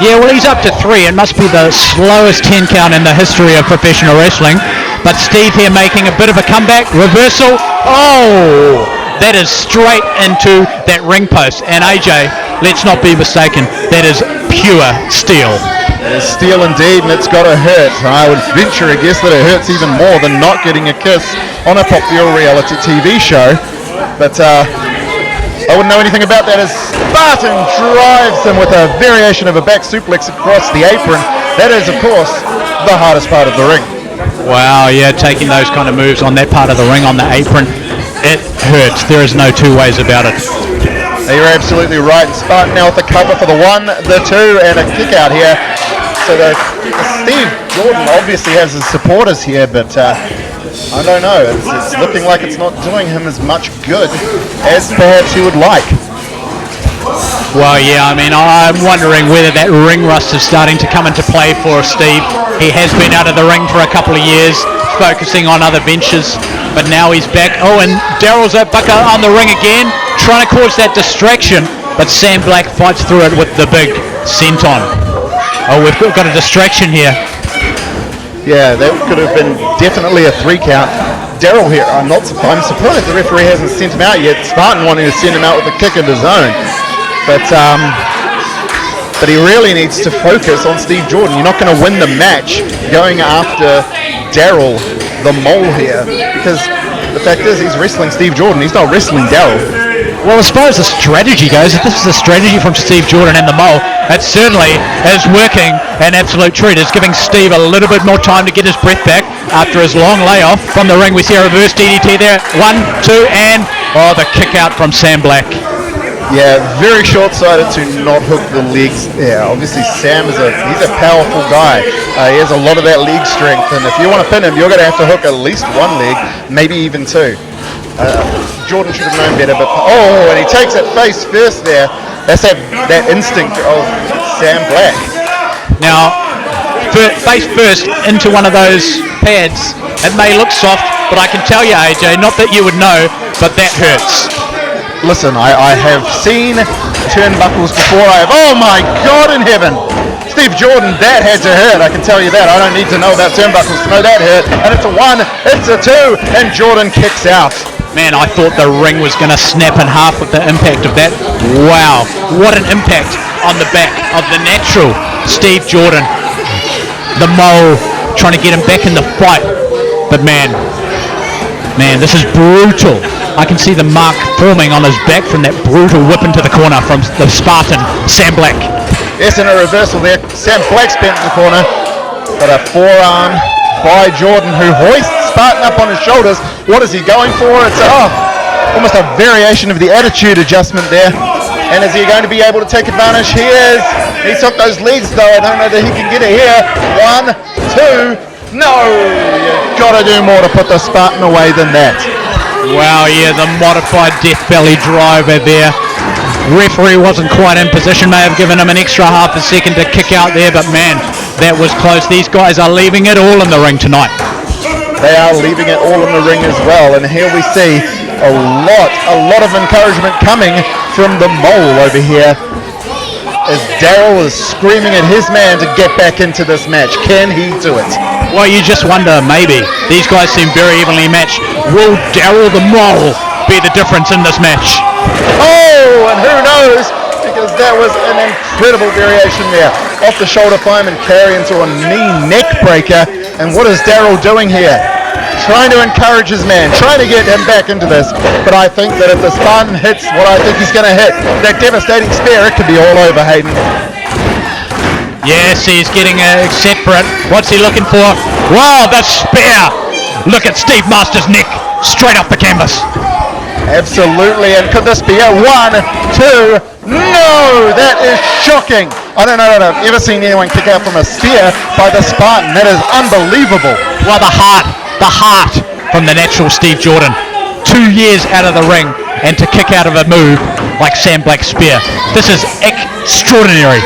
Speaker 3: Yeah, well, he's up to 3. It must be the slowest 10 count in the history of professional wrestling. But Steve here making a bit of a comeback. Reversal. Oh, that is straight into that ring post. And AJ, let's not be mistaken, that is pure steel.
Speaker 4: It is steel indeed, and it's got to hurt. I would venture a guess that it hurts even more than not getting a kiss on a popular reality TV show. But I wouldn't know anything about that as Spartan drives him with a variation of a back suplex across the apron. That is, of course, the hardest part of the ring.
Speaker 3: Wow, yeah, taking those kind of moves on that part of the ring, on the apron, it hurts. There is no two ways about it.
Speaker 4: You're absolutely right. Spartan now with the cover for the 1, the 2, and a kick out here. So the Steve Jordan obviously has his supporters here, but I don't know. It's looking like it's not doing him as much good as perhaps he would like.
Speaker 3: Well, yeah, I mean, I'm wondering whether that ring rust is starting to come into play for Steve. He has been out of the ring for a couple of years, focusing on other ventures, but now he's back. Oh, and Daryl's back on the ring again, trying to cause that distraction, but Sam Black fights through it with the big senton. Oh, we've got a distraction here.
Speaker 4: Yeah, that could have been definitely a 3 count. Daryl here, I'm surprised the referee hasn't sent him out yet. Spartan wanting to send him out with a kick of his own. But he really needs to focus on Steve Jordan. You're not going to win the match going after Daryl, the mole here, because the fact is he's wrestling Steve Jordan. He's not wrestling Daryl.
Speaker 3: Well, as far as the strategy goes, if this is a strategy from Steve Jordan and the Mole, it certainly is working an absolute treat. It's giving Steve a little bit more time to get his breath back after his long layoff from the ring. We see a reverse DDT there. 1, 2, and the kick out from Sam Black.
Speaker 4: Yeah, very short-sighted to not hook the legs there. Obviously, Sam he's a powerful guy. He has a lot of that leg strength, and if you want to pin him, you're going to have to hook at least one leg, maybe even two. Jordan should have known better, but and he takes it face first there. That's that instinct of Sam Black.
Speaker 3: Now, face first into one of those pads. It may look soft, but I can tell you, AJ, not that you would know, but that hurts.
Speaker 4: Listen, I have seen turnbuckles before. Oh my God in heaven! Steve Jordan, that had to hurt. I can tell you that. I don't need to know about turnbuckles to know that hurt. And it's a 1, it's a 2, and Jordan kicks out.
Speaker 3: Man, I thought the ring was going to snap in half with the impact of that. Wow, what an impact on the back of the natural Steve Jordan. The Mole trying to get him back in the fight. But man, this is brutal. I can see the mark forming on his back from that brutal whip into the corner from the Spartan, Sam Black.
Speaker 4: Yes, and a reversal there. Sam Black's bent in the corner, but a forearm by Jordan, who hoists Spartan up on his shoulders. What is he going for? It's almost a variation of the attitude adjustment there. And is he going to be able to take advantage? He is. He's hooked those legs though. I don't know that he can get it here. 1, 2, no! You've got to do more to put the Spartan away than that.
Speaker 3: Wow, yeah, the modified death belly driver there. Referee wasn't quite in position, may have given him an extra half a second to kick out there, but man, that was close. These guys are leaving it all in the ring tonight.
Speaker 4: They are leaving it all in the ring as well, and here we see a lot of encouragement coming from the Mole over here as Daryl is screaming at his man to get back into this match. Can he do it?
Speaker 3: Well, you just wonder, maybe. These guys seem very evenly matched. Will Daryl the Mole be the difference in this match?
Speaker 4: Oh, and who knows? Because that was an incredible variation there. Off the shoulder climb and carry into a knee neck breaker. And what is Daryl doing here? Trying to encourage his man, trying to get him back into this. But I think that if the Spartan hits what I think he's going to hit, that devastating spear, it could be all over, Hayden.
Speaker 3: Yes, he's getting set for it. What's he looking for? Wow, the spear! Look at Steve Master's neck, straight off the canvas.
Speaker 4: Absolutely, and could this be a 1, 2, no! That is shocking. I don't know that I've ever seen anyone kick out from a spear by the Spartan. That is unbelievable.
Speaker 3: Well, the heart from the natural Steve Jordan. 2 years out of the ring, and to kick out of a move like Sam Black's spear. This is extraordinary.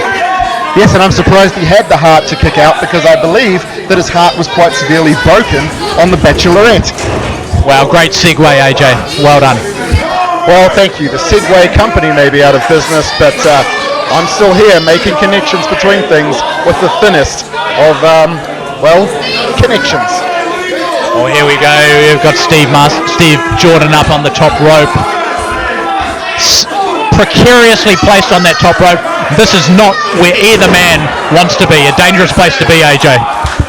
Speaker 4: Yes, and I'm surprised he had the heart to kick out, because I believe that his heart was quite severely broken on the Bachelorette.
Speaker 3: Wow, great segue, AJ. Well done.
Speaker 4: Well, thank you. The Segway company may be out of business, but I'm still here making connections between things with the thinnest of, connections.
Speaker 3: Oh, here we go. We've got Steve Jordan up on the top rope. Precariously placed on that top rope. This is not where either man wants to be. A dangerous place to be, AJ.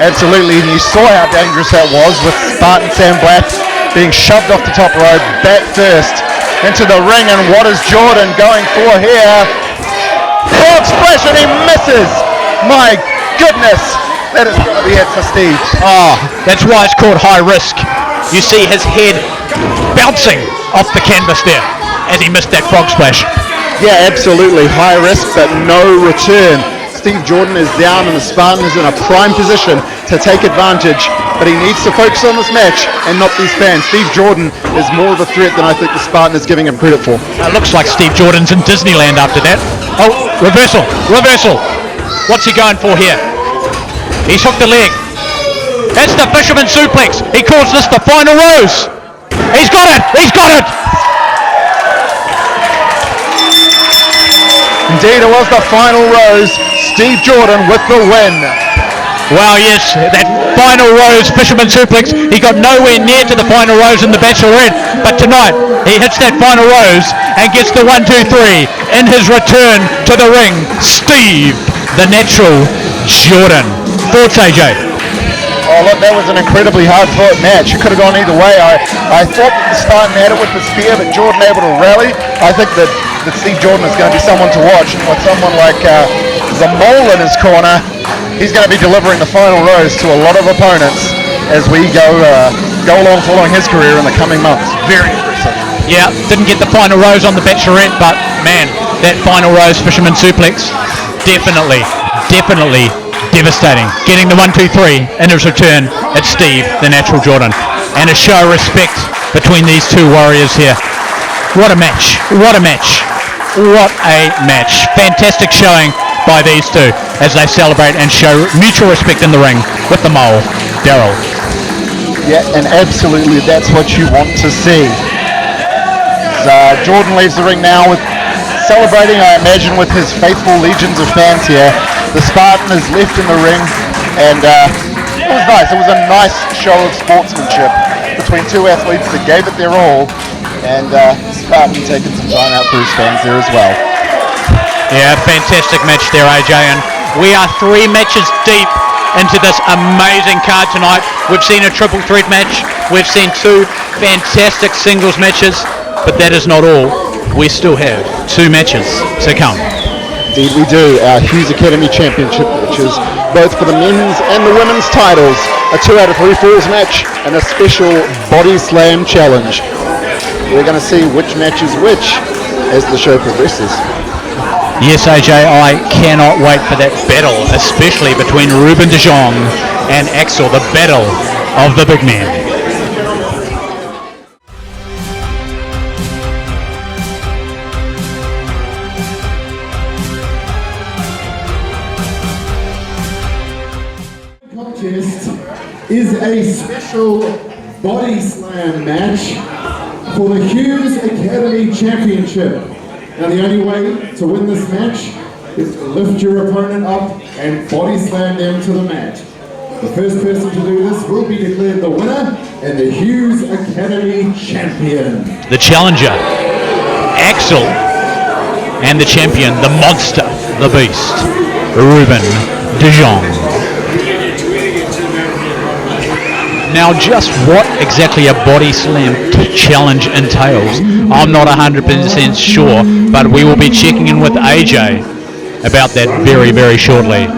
Speaker 4: Absolutely, and you saw how dangerous that was with Spartan Sam Black being shoved off the top rope, back first into the ring, and what is Jordan going for here? Frog splash, and he misses! My goodness, that is going to be it for Steve.
Speaker 3: Oh, that's why it's called high risk. You see his head bouncing off the canvas there as he missed that frog splash.
Speaker 4: Yeah, absolutely, high risk, but no return. Steve Jordan is down and the Spartan is in a prime position to take advantage, but he needs to focus on this match and not these fans. Steve Jordan is more of a threat than I think the Spartan is giving him credit for.
Speaker 3: It looks like Steve Jordan's in Disneyland after that. Oh, reversal. What's he going for here? He's hooked the leg. That's the fisherman suplex. He calls this the final rose. He's got it.
Speaker 4: Indeed, it was the final rose. Steve Jordan with the win.
Speaker 3: Well, yes, that final rose fisherman suplex. He got nowhere near to the final rose in the Bachelorette, but tonight he hits that final rose and gets the 1, 2, 3 in his return to the ring. Steve, the natural Jordan. Thoughts, AJ?
Speaker 4: Oh, look, that was an incredibly hard-fought match. It could have gone either way. I thought that the Spartan had it with the spear, but Jordan able to rally. I think that Steve Jordan is going to be someone to watch. And with someone like the Mole in his corner, he's going to be delivering the final rose to a lot of opponents as we go along following his career in the coming months. Very impressive.
Speaker 3: Yeah, didn't get the final rose on the Bachelorette, but man, that final rose Fisherman suplex, definitely devastating. Getting the 1-2-3 in his return at Steve, the natural Jordan. And a show of respect between these two warriors here. What a match. What a match. What a match. Fantastic showing by these two as they celebrate and show mutual respect in the ring with the Mole, Daryl.
Speaker 4: Yeah, and absolutely that's what you want to see. Jordan leaves the ring now with celebrating, I imagine, with his faithful legions of fans here. The Spartan is left in the ring, and it was nice. It was a nice show of sportsmanship between two athletes that gave it their all, and Spartan taking some time out for his fans there as well.
Speaker 3: Yeah, fantastic match there, AJ, and we are 3 matches deep into this amazing card tonight. We've seen a triple threat match, we've seen 2 fantastic singles matches, but that is not all. We still have 2 matches to come.
Speaker 4: Indeed we do. Our Hughes Academy Championship matches, both for the men's and the women's titles, a 2 out of 3 falls match and a special body slam challenge. We're going to see which match is which as the show progresses.
Speaker 3: Yes, AJ, I cannot wait for that battle, especially between Reuben de Jong and Axel, the battle of the big men.
Speaker 2: Is a special body slam match for the Hughes Academy Championship. Now the only way to win this match is to lift your opponent up and body slam them to the mat. The first person to do this will be declared the winner and the Hughes Academy Champion.
Speaker 3: The challenger, Axel, and the champion, the monster, the beast, Reuben de Jong. Now, just what exactly a body slam challenge entails, I'm not 100% sure, but we will be checking in with AJ about that very, very shortly.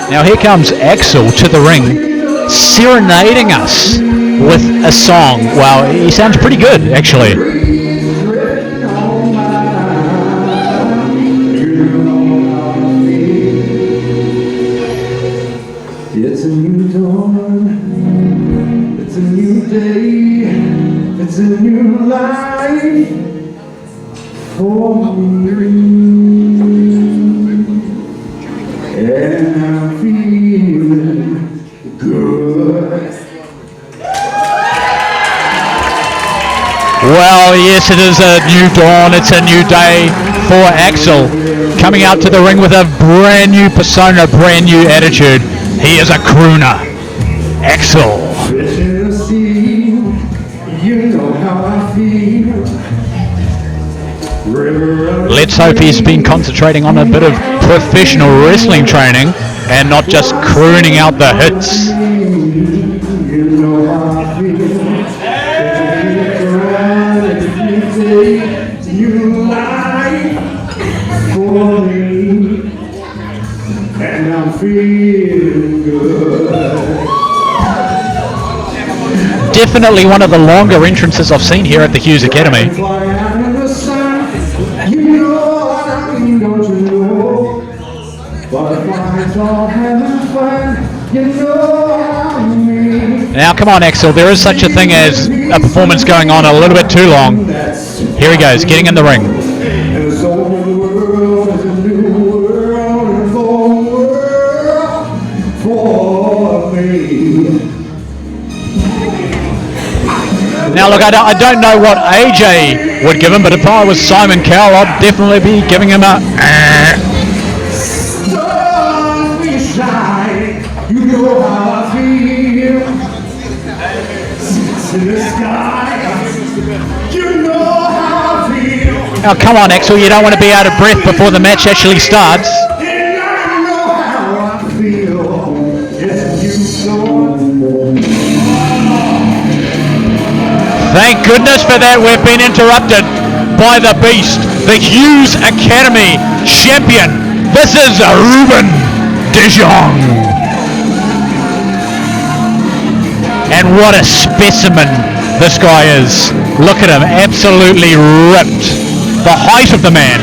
Speaker 3: Now, here comes Axel to the ring, serenading us with a song. Wow, he sounds pretty good, actually.
Speaker 2: It's a new dawn. It's a new day, it's a new life for me, and I'm feeling good.
Speaker 3: Well, yes, it is a new dawn, it's a new day for Axel, coming out to the ring with a brand new persona, brand new attitude. He is a crooner, Axel. Let's hope he's been concentrating on a bit of professional wrestling training and not just crooning out the hits.
Speaker 2: And I'm feeling good.
Speaker 3: Definitely one of the longer entrances I've seen here at the Hughes Academy.
Speaker 2: Now
Speaker 3: come on, Axel, there is such a thing as a performance going on a little bit too long. Here he goes, getting in the ring. Now look, I don't know what AJ would give him, but if I was Simon Cowell, I'd definitely be giving him a you know how I feel. In the sky. You know how I feel. Now come on, Axel, you don't want to be out of breath before the match actually starts.
Speaker 2: And I know how I feel. Yes, you know.
Speaker 3: Thank goodness for that. We've been interrupted by the beast, the Hughes Academy champion. This is Reuben de Jong. And what a specimen this guy is. Look at him, absolutely ripped. The height of the man,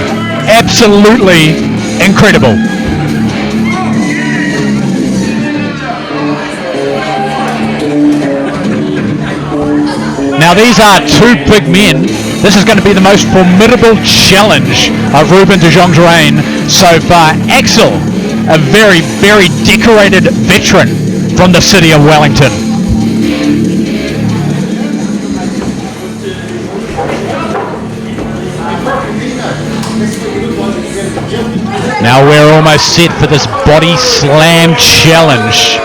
Speaker 3: absolutely incredible. Now these are two big men. This is going to be the most formidable challenge of Reuben de Jong's reign so far. Axel, a very, very decorated veteran from the city of Wellington. Now we're almost set for this body slam challenge.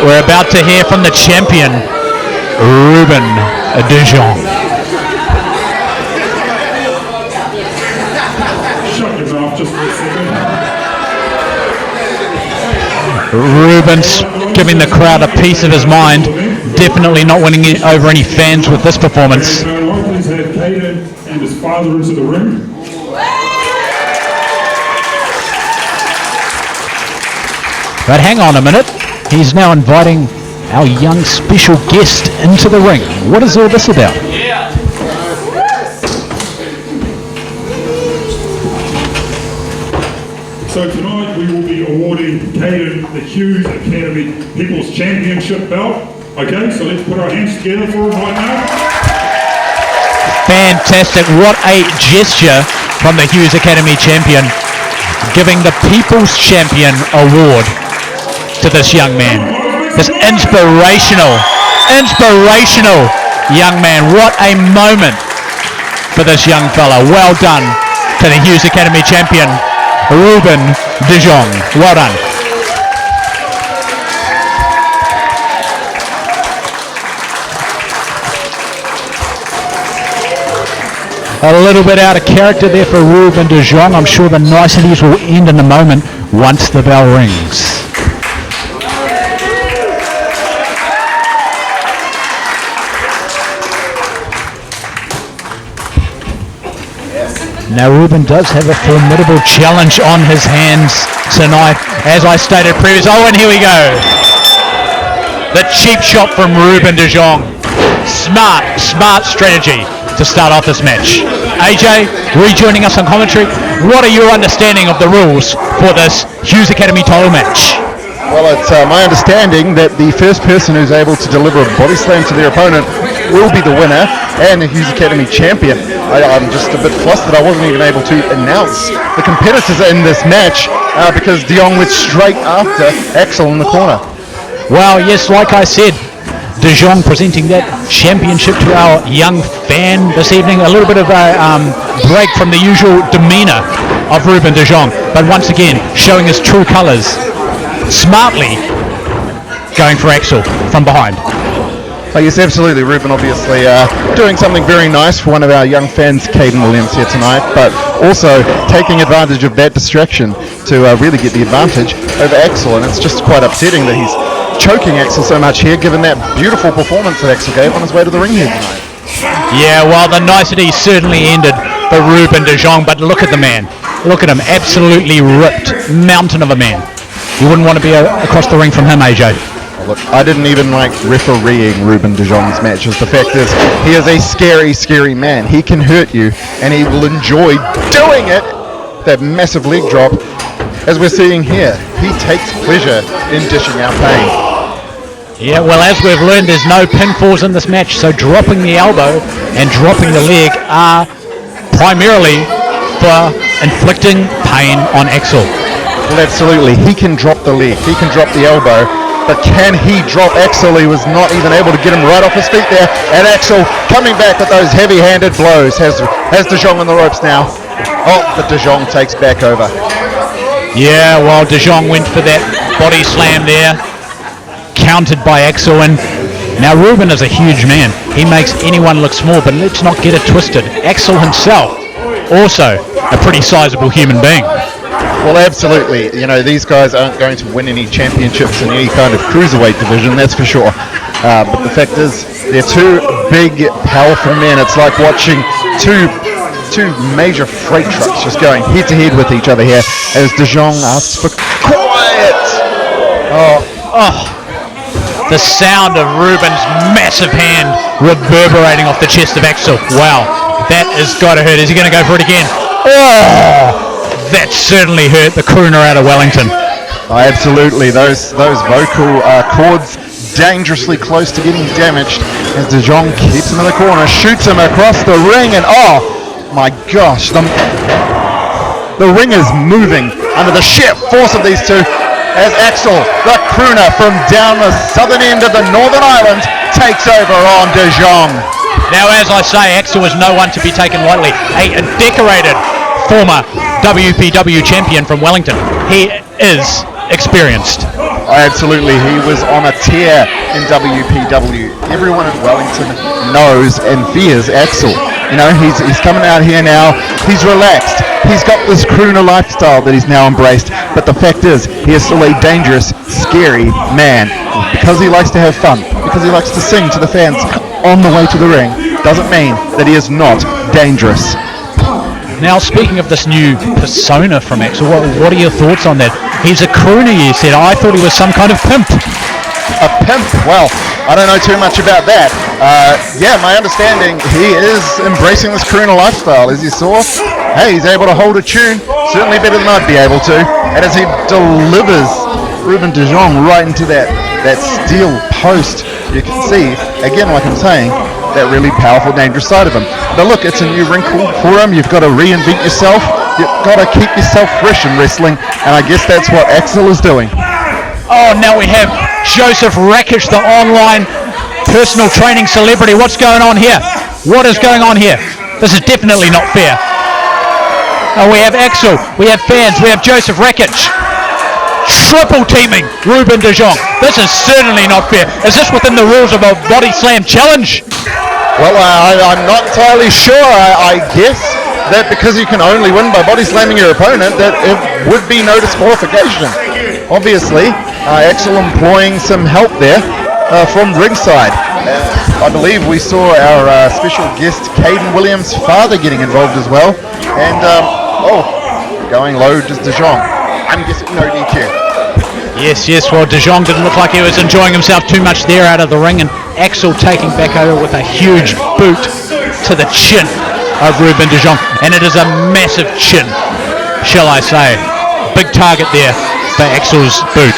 Speaker 3: We're about to hear from the champion, Reuben de Jong.
Speaker 5: Shut your mouth just for a second.
Speaker 3: Reuben's giving the crowd a piece of his mind. Definitely not winning over any fans with this performance.
Speaker 5: Please have Kayne and his father into the ring.
Speaker 3: But hang on a minute. He's now inviting our young special guest into the ring. What is all this about?
Speaker 5: So tonight we will be awarding Kayne the Hughes Academy People's Championship belt. Okay, so let's put our hands together for him right now.
Speaker 3: Fantastic. What a gesture from the Hughes Academy champion, giving the People's Champion award to this young man. This inspirational young man. What a moment for this young fella. Well done to the Hughes Academy champion, Reuben de Jong. Well done. A little bit out of character there for Reuben de Jong. I'm sure the niceties will end in a moment once the bell rings. Now Reuben does have a formidable challenge on his hands tonight, as I stated previously. Oh, and here we go. The cheap shot from Reuben de Jong. Smart strategy to start off this match. AJ, rejoining us on commentary. What are your understanding of the rules for this Hughes Academy title match?
Speaker 4: Well, it's my understanding that the first person who's able to deliver a body slam to their opponent will be the winner and the Hughes Academy champion. I'm just a bit flustered I wasn't even able to announce the competitors in this match because de Jong went straight after Axel in the corner.
Speaker 3: Well, yes, like I said, de Jong presenting that championship to our young fan this evening. A little bit of a break from the usual demeanour of Reuben de Jong, but once again showing his true colours. Smartly going for Axel from behind.
Speaker 4: Oh, yes, absolutely. Reuben obviously doing something very nice for one of our young fans, Kayne Williams, here tonight, but also taking advantage of that distraction to really get the advantage over Axel, and it's just quite upsetting that he's choking Axel so much here, given that beautiful performance that Axel gave on his way to the ring here tonight.
Speaker 3: Yeah, well, the nicety certainly ended for Reuben de Jong, but look at the man. Look at him, absolutely ripped mountain of a man. You wouldn't want to be across the ring from him, AJ.
Speaker 4: Look, I didn't even like refereeing Reuben de Jong's matches. The fact is, he is a scary, scary man. He can hurt you, and he will enjoy doing it. That massive leg drop, as we're seeing here, he takes pleasure in dishing out pain.
Speaker 3: Yeah, well, as we've learned, there's no pinfalls in this match, so dropping the elbow and dropping the leg are primarily for inflicting pain on Axel.
Speaker 4: Well, absolutely. He can drop the leg, he can drop the elbow, but can he drop Axel? He was not even able to get him right off his feet there, and Axel coming back with those heavy-handed blows. Has de Jong on the ropes now. Oh, but de Jong takes back over.
Speaker 3: Yeah, well, de Jong went for that body slam there, countered by Axel, and now Reuben is a huge man. He makes anyone look small, but let's not get it twisted. Axel himself, also a pretty sizable human being.
Speaker 4: Well, absolutely. You know, these guys aren't going to win any championships in any kind of cruiserweight division, that's for sure. but the fact is, they're two big, powerful men. It's like watching two major freight trucks just going head to head with each other here as De Jong asks for quiet.
Speaker 3: The sound of Reuben's massive hand reverberating off the chest of Axel. Wow, that has got to hurt. Is he going to go for it again? Oh, that certainly hurt the crooner out of Wellington.
Speaker 4: Absolutely, those vocal cords dangerously close to getting damaged as De Jong keeps him in the corner, shoots him across the ring, and oh my gosh, the ring is moving under the sheer force of these two as Axel, the crooner from down the southern end of the Northern Island, takes over on De Jong.
Speaker 3: Now, as I say, Axel is no one to be taken lightly. A decorated former WPW champion from Wellington. He is experienced.
Speaker 4: Absolutely, he was on a tear in WPW. Everyone in Wellington knows and fears Axel. You know, he's coming out here now, he's relaxed, he's got this crooner lifestyle that he's now embraced, but the fact is, he is still a dangerous, scary man. Because he likes to have fun, because he likes to sing to the fans on the way to the ring, doesn't mean that he is not dangerous.
Speaker 3: Now, speaking of this new persona from Axel, what are your thoughts on that? He's a crooner, you said. I thought he was some kind of pimp.
Speaker 4: A pimp? Well, I don't know too much about that. Yeah, my understanding, he is embracing this crooner lifestyle. As you saw, hey, he's able to hold a tune, certainly better than I'd be able to. And as he delivers Reuben De Jong right into that steel post, you can see, again, like I'm saying, that really powerful, dangerous side of him. But look, it's a new wrinkle for him. You've got to reinvent yourself. You've got to keep yourself fresh in wrestling, and I guess that's what Axel is doing.
Speaker 3: Oh, now we have Joseph Rakic, the online personal training celebrity. What's going on here? What is going on here? This is definitely not fair. Oh, we have Axel, we have fans, we have Joseph Rakic. Triple teaming Reuben De Jong. This is certainly not fair. Is this within the rules of a body slam challenge?
Speaker 4: Well, I'm not entirely sure. I guess that because you can only win by body slamming your opponent, that it would be no disqualification. Obviously, Axel employing some help there from ringside. I believe we saw our special guest Kayne Williams' father getting involved as well. And, going low just De Jong. I'm guessing no DQ.
Speaker 3: Yes, well, De Jong didn't look like he was enjoying himself too much there out of the ring, and Axel taking back over with a huge boot to the chin of Reuben De Jong, and it is a massive chin, shall I say. Big target there for Axel's boot.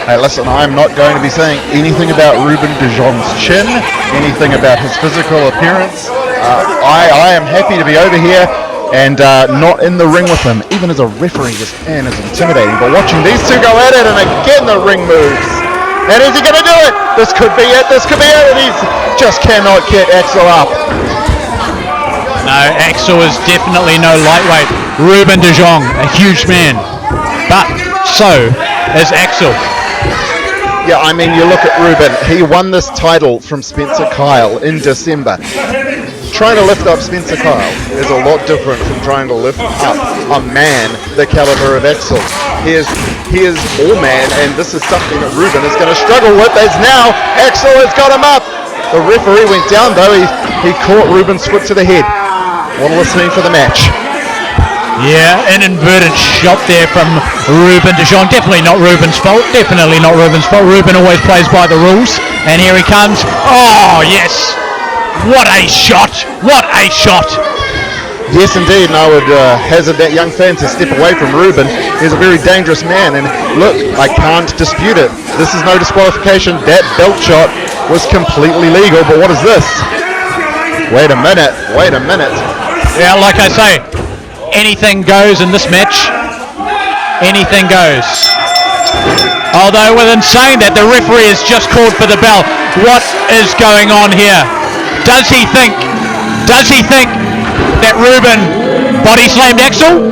Speaker 4: Hey, listen, I'm not going to be saying anything about Reuben De Jong's chin, anything about his physical appearance. I am happy to be over here and not in the ring with him. Even as a referee, this man is intimidating. But watching these two go at it, and again the ring moves. And is he going to do it? This could be it, and he just cannot get Axel up.
Speaker 3: No, Axel is definitely no lightweight. Reuben De Jong, a huge man. But so is Axel.
Speaker 4: Yeah, I mean, you look at Reuben. He won this title from Spencer Kyle in December. Trying to lift up Spencer Kyle is a lot different from trying to lift up a man the caliber of Axel. He is all man, and this is something that Reuben is going to struggle with, as now Axel has got him up. The referee went down, though. He caught Reuben's foot to the head. What a listening for the match.
Speaker 3: Yeah, an inverted shot there from Reuben De Jong. Definitely not Reuben's fault. Reuben always plays by the rules. And here he comes. Oh, yes. What a shot!
Speaker 4: Yes, indeed, and I would hazard that young fan to step away from Reuben. He's a very dangerous man, and look, I can't dispute it. This is no disqualification. That belt shot was completely legal, but what is this? Wait a minute.
Speaker 3: Yeah, like I say, anything goes in this match. Anything goes. Although, within saying that, the referee has just called for the bell. What is going on here? Does he think that Reuben body slammed Axel?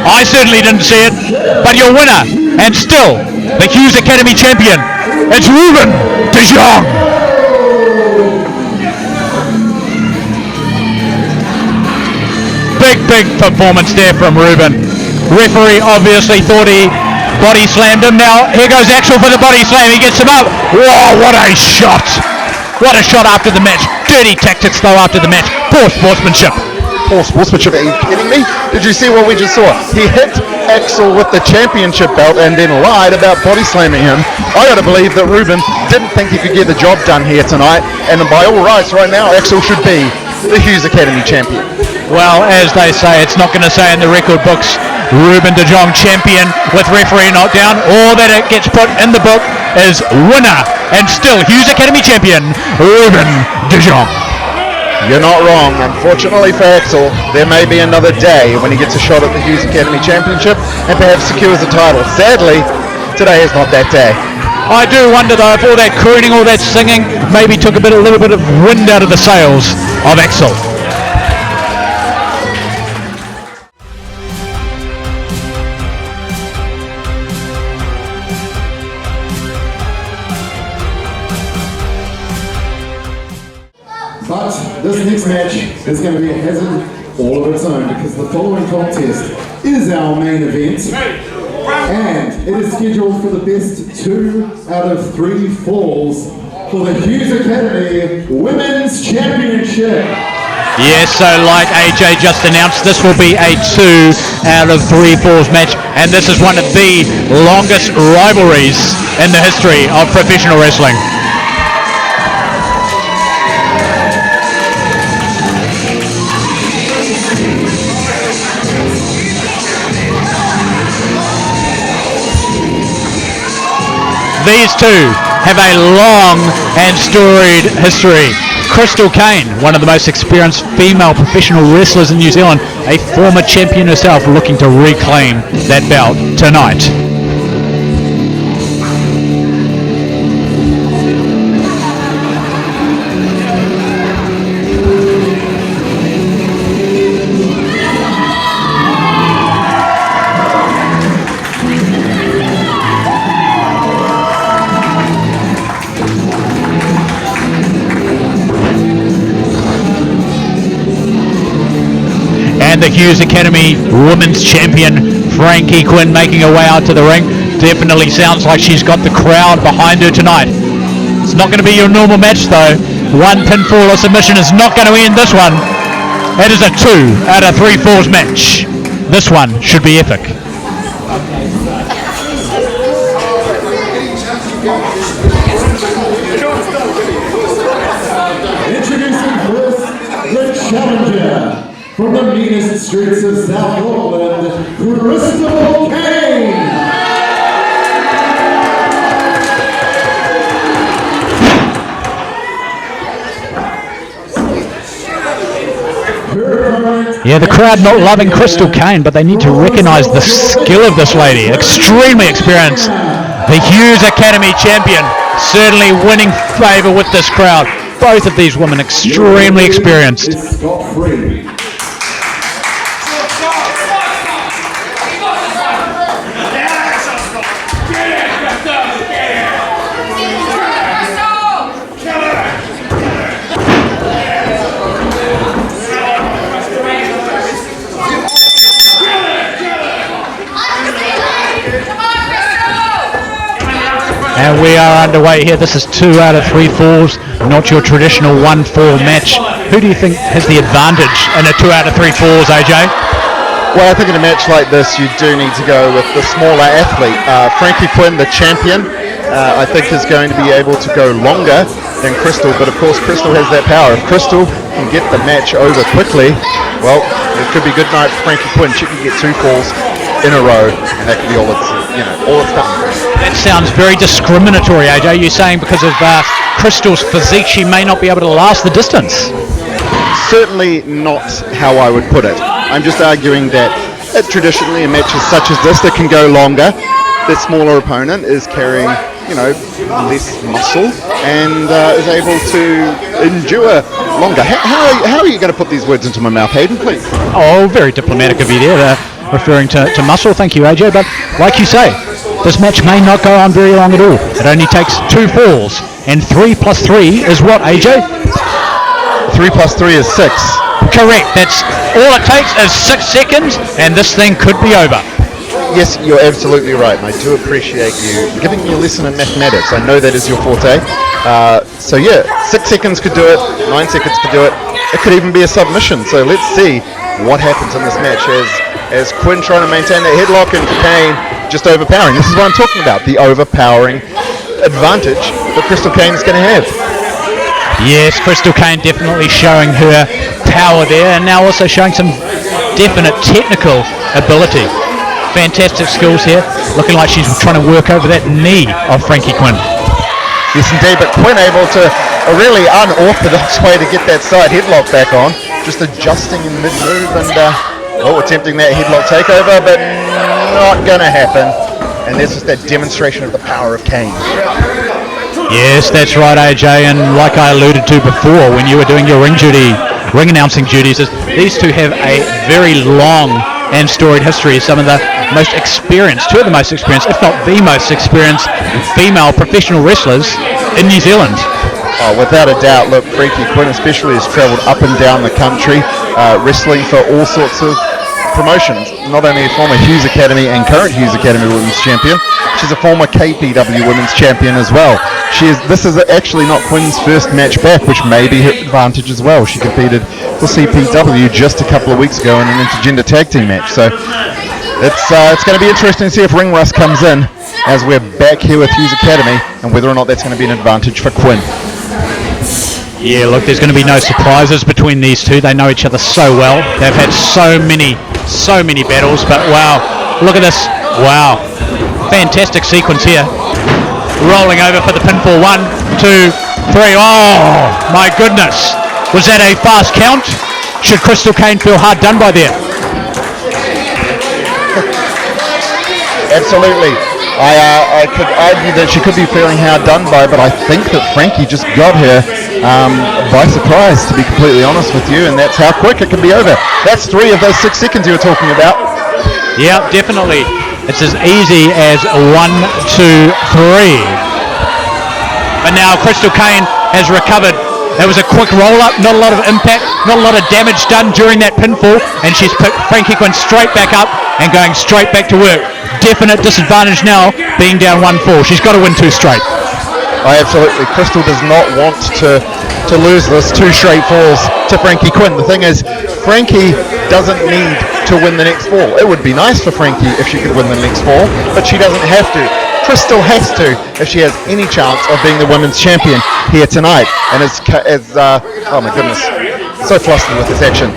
Speaker 3: I certainly didn't see it. But your winner, and still the Hughes Academy champion, it's Reuben De Jong. Big performance there from Reuben. Referee obviously thought he Body slammed him. Now here goes Axel for the body slam. He gets him up. Whoa, what a shot. What a shot after the match. Dirty tactics though after the match. Poor sportsmanship.
Speaker 4: Poor sportsmanship, are you kidding me? Did you see what we just saw? He hit Axel with the championship belt and then lied about body slamming him. I gotta believe that Reuben didn't think he could get the job done here tonight, and by all rights right now Axel should be the Hughes Academy champion.
Speaker 3: Well, as they say, it's not going to say in the record books Reuben de Jong champion with referee knockdown. All that it gets put in the book is winner and still Hughes Academy champion Reuben de Jong.
Speaker 4: You're not wrong. Unfortunately for Axel, there may be another day when he gets a shot at the Hughes Academy Championship and perhaps secures the title. Sadly, today is not that day.
Speaker 3: I do wonder though if all that crooning, all that singing maybe took a little bit of wind out of the sails of Axel.
Speaker 2: But this next match is going to be a hazard all of its own, because the following contest is our main event, and it is scheduled for the best 2 out of 3 falls for the Hughes Academy Women's Championship.
Speaker 3: Yes, so like AJ just announced, this will be a 2 out of 3 falls match, and this is one of the longest rivalries in the history of professional wrestling. These two have a long and storied history. Krystal Kayne, one of the most experienced female professional wrestlers in New Zealand, a former champion herself, looking to reclaim that belt tonight. And the Hughes Academy Women's Champion, Frankie Quinn, making her way out to the ring. Definitely sounds like she's got the crowd behind her tonight. It's not going to be your normal match though. 1 pinfall or submission is not going to end this one. It is a 2 out of 3 falls match. This one should be epic.
Speaker 2: Introducing first, the challenger from the meanest streets of South Auckland, Krystal Kayne.
Speaker 3: Yeah, the crowd not loving Krystal Kayne, but they need to recognise the skill of this lady. Extremely experienced. The Hughes Academy champion, certainly winning favour with this crowd. Both of these women extremely experienced.
Speaker 2: Scot-free.
Speaker 3: And we are underway here. This is 2 out of 3 falls, not your traditional 1 fall match. Who do you think has the advantage in a 2 out of 3 falls, AJ?
Speaker 4: Well, I think in a match like this, you do need to go with the smaller athlete. Frankie Quinn, the champion, I think is going to be able to go longer than Krystal, but of course Krystal has that power. If Krystal can get the match over quickly, well, it could be good night for Frankie Quinn. She can get 2 falls in a row, and that could be all it's, all it's done.
Speaker 3: That sounds very discriminatory, AJ. You're saying because of Krystal's physique, she may not be able to last the distance.
Speaker 4: Certainly not how I would put it. I'm just arguing that traditionally in matches such as this that can go longer, the smaller opponent is carrying, less muscle and is able to endure longer. How are you going to put these words into my mouth, Hayden, please?
Speaker 3: Oh, very diplomatic of you there, referring to muscle. Thank you, AJ. But like you say, this match may not go on very long at all. It only takes 2 falls, and 3 plus 3 is what, AJ?
Speaker 4: 3 plus 3 is 6.
Speaker 3: Correct. That's all it takes is 6 seconds, and this thing could be over.
Speaker 4: yes, you're absolutely right, and I do appreciate you giving me a lesson in mathematics. I know that is your forte. So yeah, 6 seconds could do it, 9 seconds could do it. It could even be a submission. So let's see what happens in this match as Quinn trying to maintain that headlock and Kayne just overpowering. This is what I'm talking about, the overpowering advantage that Krystal Kayne is going to have.
Speaker 3: Yes, Krystal Kayne definitely showing her power there, and now also showing some definite technical ability. Fantastic skills here, looking like she's trying to work over that knee of Frankie Quinn.
Speaker 4: Yes indeed, but Quinn able to a really unorthodox way to get that side headlock back on, just adjusting in mid-move and attempting that headlock takeover, but not going to happen. And there's just that demonstration of the power of Kayne.
Speaker 3: Yes, that's right, AJ, and like I alluded to before when you were doing your ring announcing duties, is these two have a very long and storied history. Some of the most experienced, two of the most experienced, if not the most experienced female professional wrestlers in New Zealand.
Speaker 4: Oh, without a doubt. Look, Frankie Quinn especially has travelled up and down the country, wrestling for all sorts of promotions. Not only a former Hughes Academy and current Hughes Academy Women's Champion, she's a former KPW Women's Champion as well. This is actually not Quinn's first match back, which may be her advantage as well. She competed for CPW just a couple of weeks ago in an intergender tag team match. So it's going to be interesting to see if ring rust comes in as we're back here with Hughes Academy and whether or not that's going to be an advantage for Quinn.
Speaker 3: Yeah, look, there's going to be no surprises between these two. They know each other so well. They've had so many battles, but wow, look at this. Wow, fantastic sequence here. Rolling over for the pinfall. 1, 2, 3. Oh my goodness, was that a fast count? Should Krystal Kayne feel hard done by there?
Speaker 4: Absolutely. I could argue that she could be feeling hard done by, but I think that Frankie just got her by surprise, to be completely honest with you, and that's how quick it can be over. That's 3 of those 6 seconds you were talking about.
Speaker 3: Yeah, definitely. It's as easy as 1, 2, 3. But now Krystal Kayne has recovered. That was a quick roll-up, not a lot of impact, not a lot of damage done during that pinfall, and she's picked Frankie Quinn straight back up and going straight back to work. Definite disadvantage now, being down 1-4. She's got to win 2 straight.
Speaker 4: Absolutely. Krystal does not want to lose this 2 straight falls to Frankie Quinn. The thing is, Frankie doesn't need to win the next fall. It would be nice for Frankie if she could win the next fall, but she doesn't have to. Krystal has to if she has any chance of being the women's champion here tonight. And oh my goodness, so flustered with this action.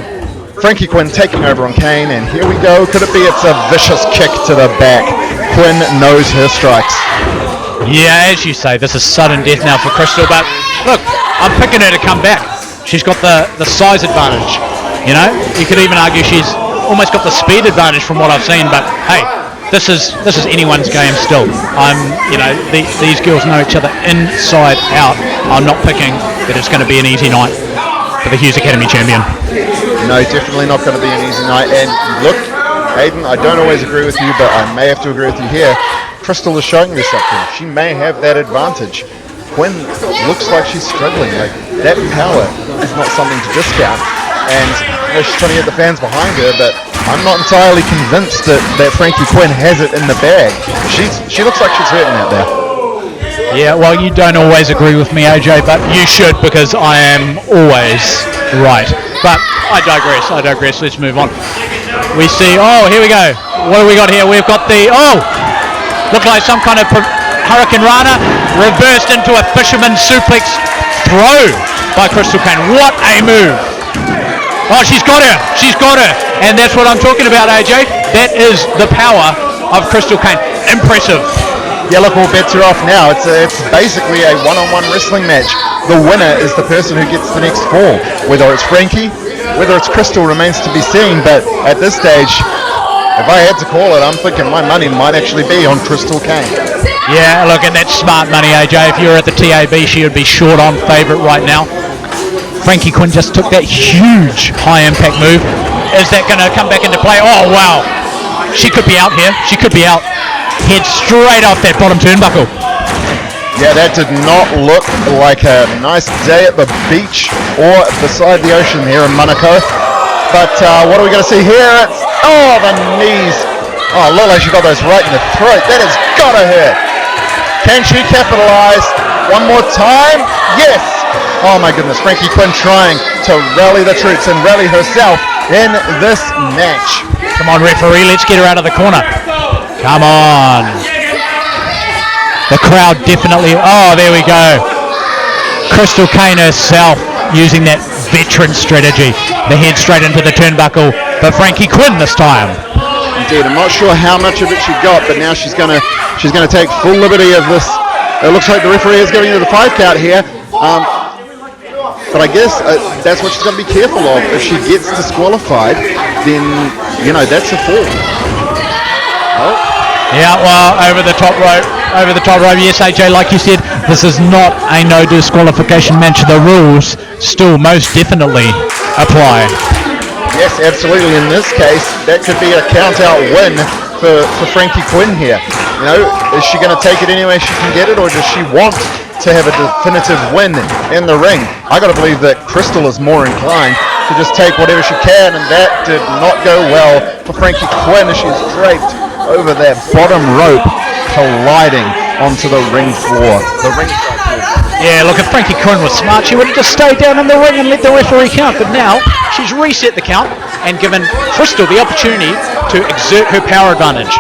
Speaker 4: Frankie Quinn taking over on Kayne, and here we go. Could it be? It's a vicious kick to the back. Quinn knows her strikes.
Speaker 3: Yeah, as you say, this is sudden death now for Krystal, but look, I'm picking her to come back. She's got the size advantage, you know? You could even argue she's almost got the speed advantage from what I've seen, but hey, this is anyone's game still. These girls know each other inside out. I'm not picking that it's going to be an easy night for the Hughes Academy champion.
Speaker 4: No, definitely not going to be an easy night. And look, Hayden, I don't always agree with you, but I may have to agree with you here. Krystal is showing me something. She may have that advantage. Quinn looks like she's struggling. Like, that power is not something to discount. And she's trying to get the fans behind her, but I'm not entirely convinced that Frankie Quinn has it in the bag. She looks like she's hurting out there.
Speaker 3: Yeah, well, you don't always agree with me, AJ, but you should, because I am always right. But I digress. Let's move on. We see, here we go. What do we got here? We've got look like some kind of Habraken Rana, reversed into a fisherman suplex throw by Krystal Kayne. What a move. Oh, she's got her. And that's what I'm talking about, AJ. That is the power of Krystal Kayne. Impressive.
Speaker 4: Yeah, look, all bets are off now. It's basically a one-on-one wrestling match. The winner is the person who gets the next fall. Whether it's Frankie, whether it's Krystal remains to be seen, but at this stage, if I had to call it, I'm thinking my money might actually be on Krystal Kayne.
Speaker 3: Yeah, look, and that's smart money, AJ. If you were at the TAB, she would be short on favourite right now. Frankie Quinn just took that huge high-impact move. Is that going to come back into play? Oh, wow. She could be out here. Head straight off that bottom turnbuckle.
Speaker 4: Yeah, that did not look like a nice day at the beach or beside the ocean here in Manukau. But what are we going to see here? The knees Oh, look like she got those right in the throat. That has got to hurt. Can she capitalize? One more time. Yes. Oh my goodness. Frankie Quinn trying to rally the troops and rally herself in this match.
Speaker 3: Come on, referee, let's get her out of the corner. Come on. The crowd definitely... Oh, there we go. Krystal Kayne herself using that veteran strategy. The head straight into the turnbuckle, but Frankie Quinn this time.
Speaker 4: Indeed, I'm not sure how much of it she got, but now she's gonna take full liberty of this. It looks like the referee is giving her the 5 count here. But I guess that's what she's going to be careful of. If she gets disqualified, then, you know, that's a fall. Oh.
Speaker 3: Yeah, well, over the top rope. Yes, AJ, like you said, this is not a no disqualification match. The rules still most definitely apply.
Speaker 4: Yes, absolutely. In this case, that could be a count-out win for Frankie Quinn here. You know, is she going to take it any way she can get it, or does she want to have a definitive win in the ring? I got to believe that Krystal is more inclined to just take whatever she can, and that did not go well for Frankie Quinn as she's draped over that bottom rope, colliding onto the ring floor.
Speaker 3: Yeah, look, if Frankie Quinn was smart, she would have just stayed down in the ring and let the referee count, but now she's reset the count and given Krystal the opportunity to exert her power advantage.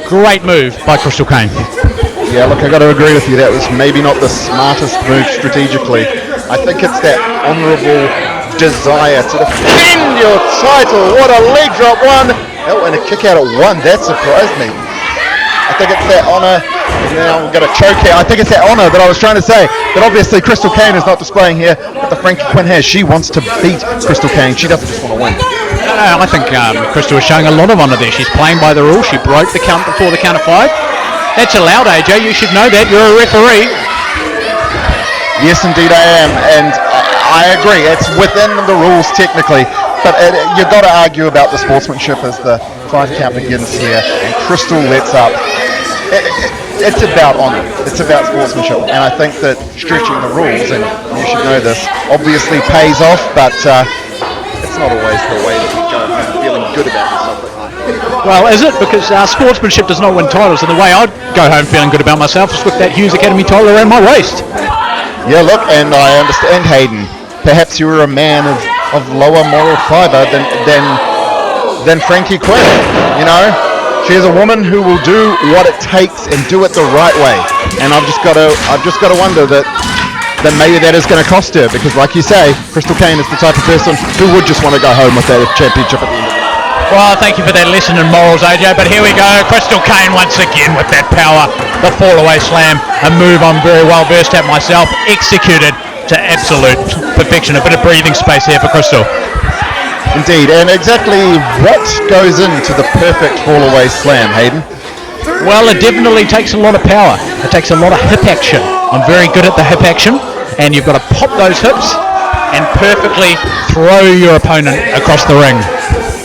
Speaker 3: Great move by Krystal Kayne.
Speaker 4: Yeah, look, I got to agree with you. That was maybe not the smartest move strategically. I think it's that honourable desire to defend your title. What a leg drop one. Oh, and a kick out at 1. That surprised me. I think it's that honour. Now I'm going to choke here. I think it's that honour that I was trying to say. That obviously Krystal Kayne is not displaying here, but the Frankie Quinn has. She wants to beat Krystal Kayne. She doesn't just want to win.
Speaker 3: No, I think Krystal is showing a lot of honour there. She's playing by the rules. She broke the count before the count of 5. That's allowed, AJ. You should know that. You're a referee.
Speaker 4: Yes, indeed I am, and I agree. It's within the rules technically, but you've got to argue about the sportsmanship as the 5 count begins here, and Krystal lets up. It's about honour. It's about sportsmanship, and I think that stretching the rules, and you should know this, obviously pays off, but it's not always the way that you go home feeling good about yourself at night.
Speaker 3: Well, is it? Because sportsmanship does not win titles, and the way I'd go home feeling good about myself is with that Hughes Academy title around my waist.
Speaker 4: Yeah, look, and I understand, Hayden. Perhaps you were a man of lower moral fibre than Frankie Quinn. You know, she is a woman who will do what it takes and do it the right way. And I've just got to wonder that maybe that is going to cost her, because, like you say, Krystal Kayne is the type of person who would just want to go home with that championship at the end of the day.
Speaker 3: Well, thank you for that lesson in morals, AJ, but here we go. Krystal Kayne once again with that power. The fall-away slam, a move I'm very well versed at myself, executed to absolute perfection. A bit of breathing space here for Krystal.
Speaker 4: Indeed, and exactly what goes into the perfect fall-away slam, Hayden?
Speaker 3: Well, it definitely takes a lot of power. It takes a lot of hip action. I'm very good at the hip action, and you've got to pop those hips and perfectly throw your opponent across the ring.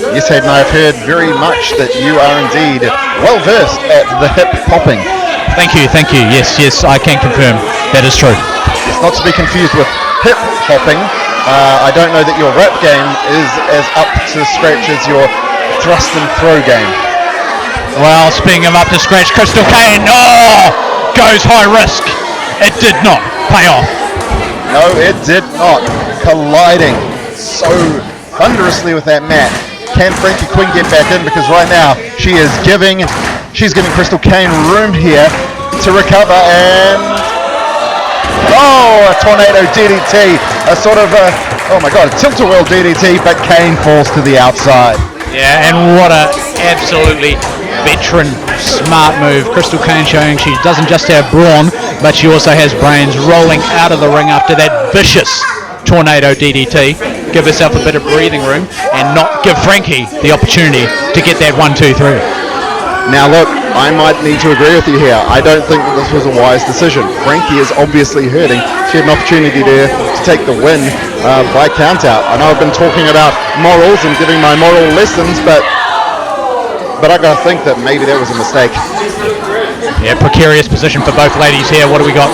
Speaker 4: Yes, Hayden, I've heard very much that you are indeed well-versed at the hip popping.
Speaker 3: Thank you. Yes, I can confirm that is true.
Speaker 4: It's not to be confused with hip hopping. I don't know that your rap game is as up to scratch as your thrust and throw game.
Speaker 3: Well, speaking of up to scratch, Krystal Kayne, goes high risk. It did not pay off.
Speaker 4: No, it did not. Colliding so thunderously with that mat. Can Frankie Quinn get back in? Because right now she's giving Krystal Kayne room here to recover, and a tornado DDT, a sort of a tilt-a-whirl DDT, but Kayne falls to the outside.
Speaker 3: Yeah, and what a absolutely veteran smart move. Krystal Kayne showing she doesn't just have brawn, but she also has brains, rolling out of the ring after that vicious tornado DDT. Give herself a bit of breathing room and not give Frankie the opportunity to get that 1-2-3.
Speaker 4: Now look, I might need to agree with you here. I don't think that this was a wise decision. Frankie is obviously hurting. She had an opportunity there to take the win by count out. I know I've been talking about morals and giving my moral lessons, but I gotta think that maybe that was a mistake.
Speaker 3: Yeah, precarious position for both ladies here. What do we got?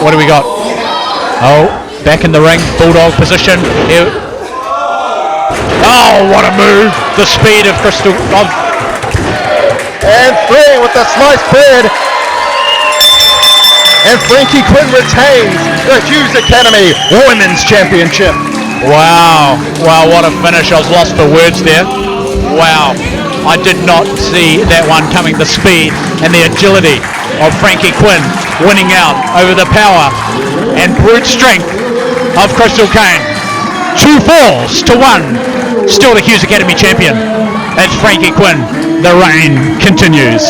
Speaker 3: Oh, back in the ring, bulldog position. Here. Oh, what a move! The speed of Krystal.
Speaker 4: and 3 with the sliced bread. And Frankie Quinn retains the Hughes Academy Women's Championship.
Speaker 3: Wow, what a finish. I was lost for words there. Wow, I did not see that one coming. The speed and the agility of Frankie Quinn winning out over the power and brute strength of Krystal Kayne. 2 falls to 1. Still the Hughes Academy champion. That's Frankie Quinn. The reign continues.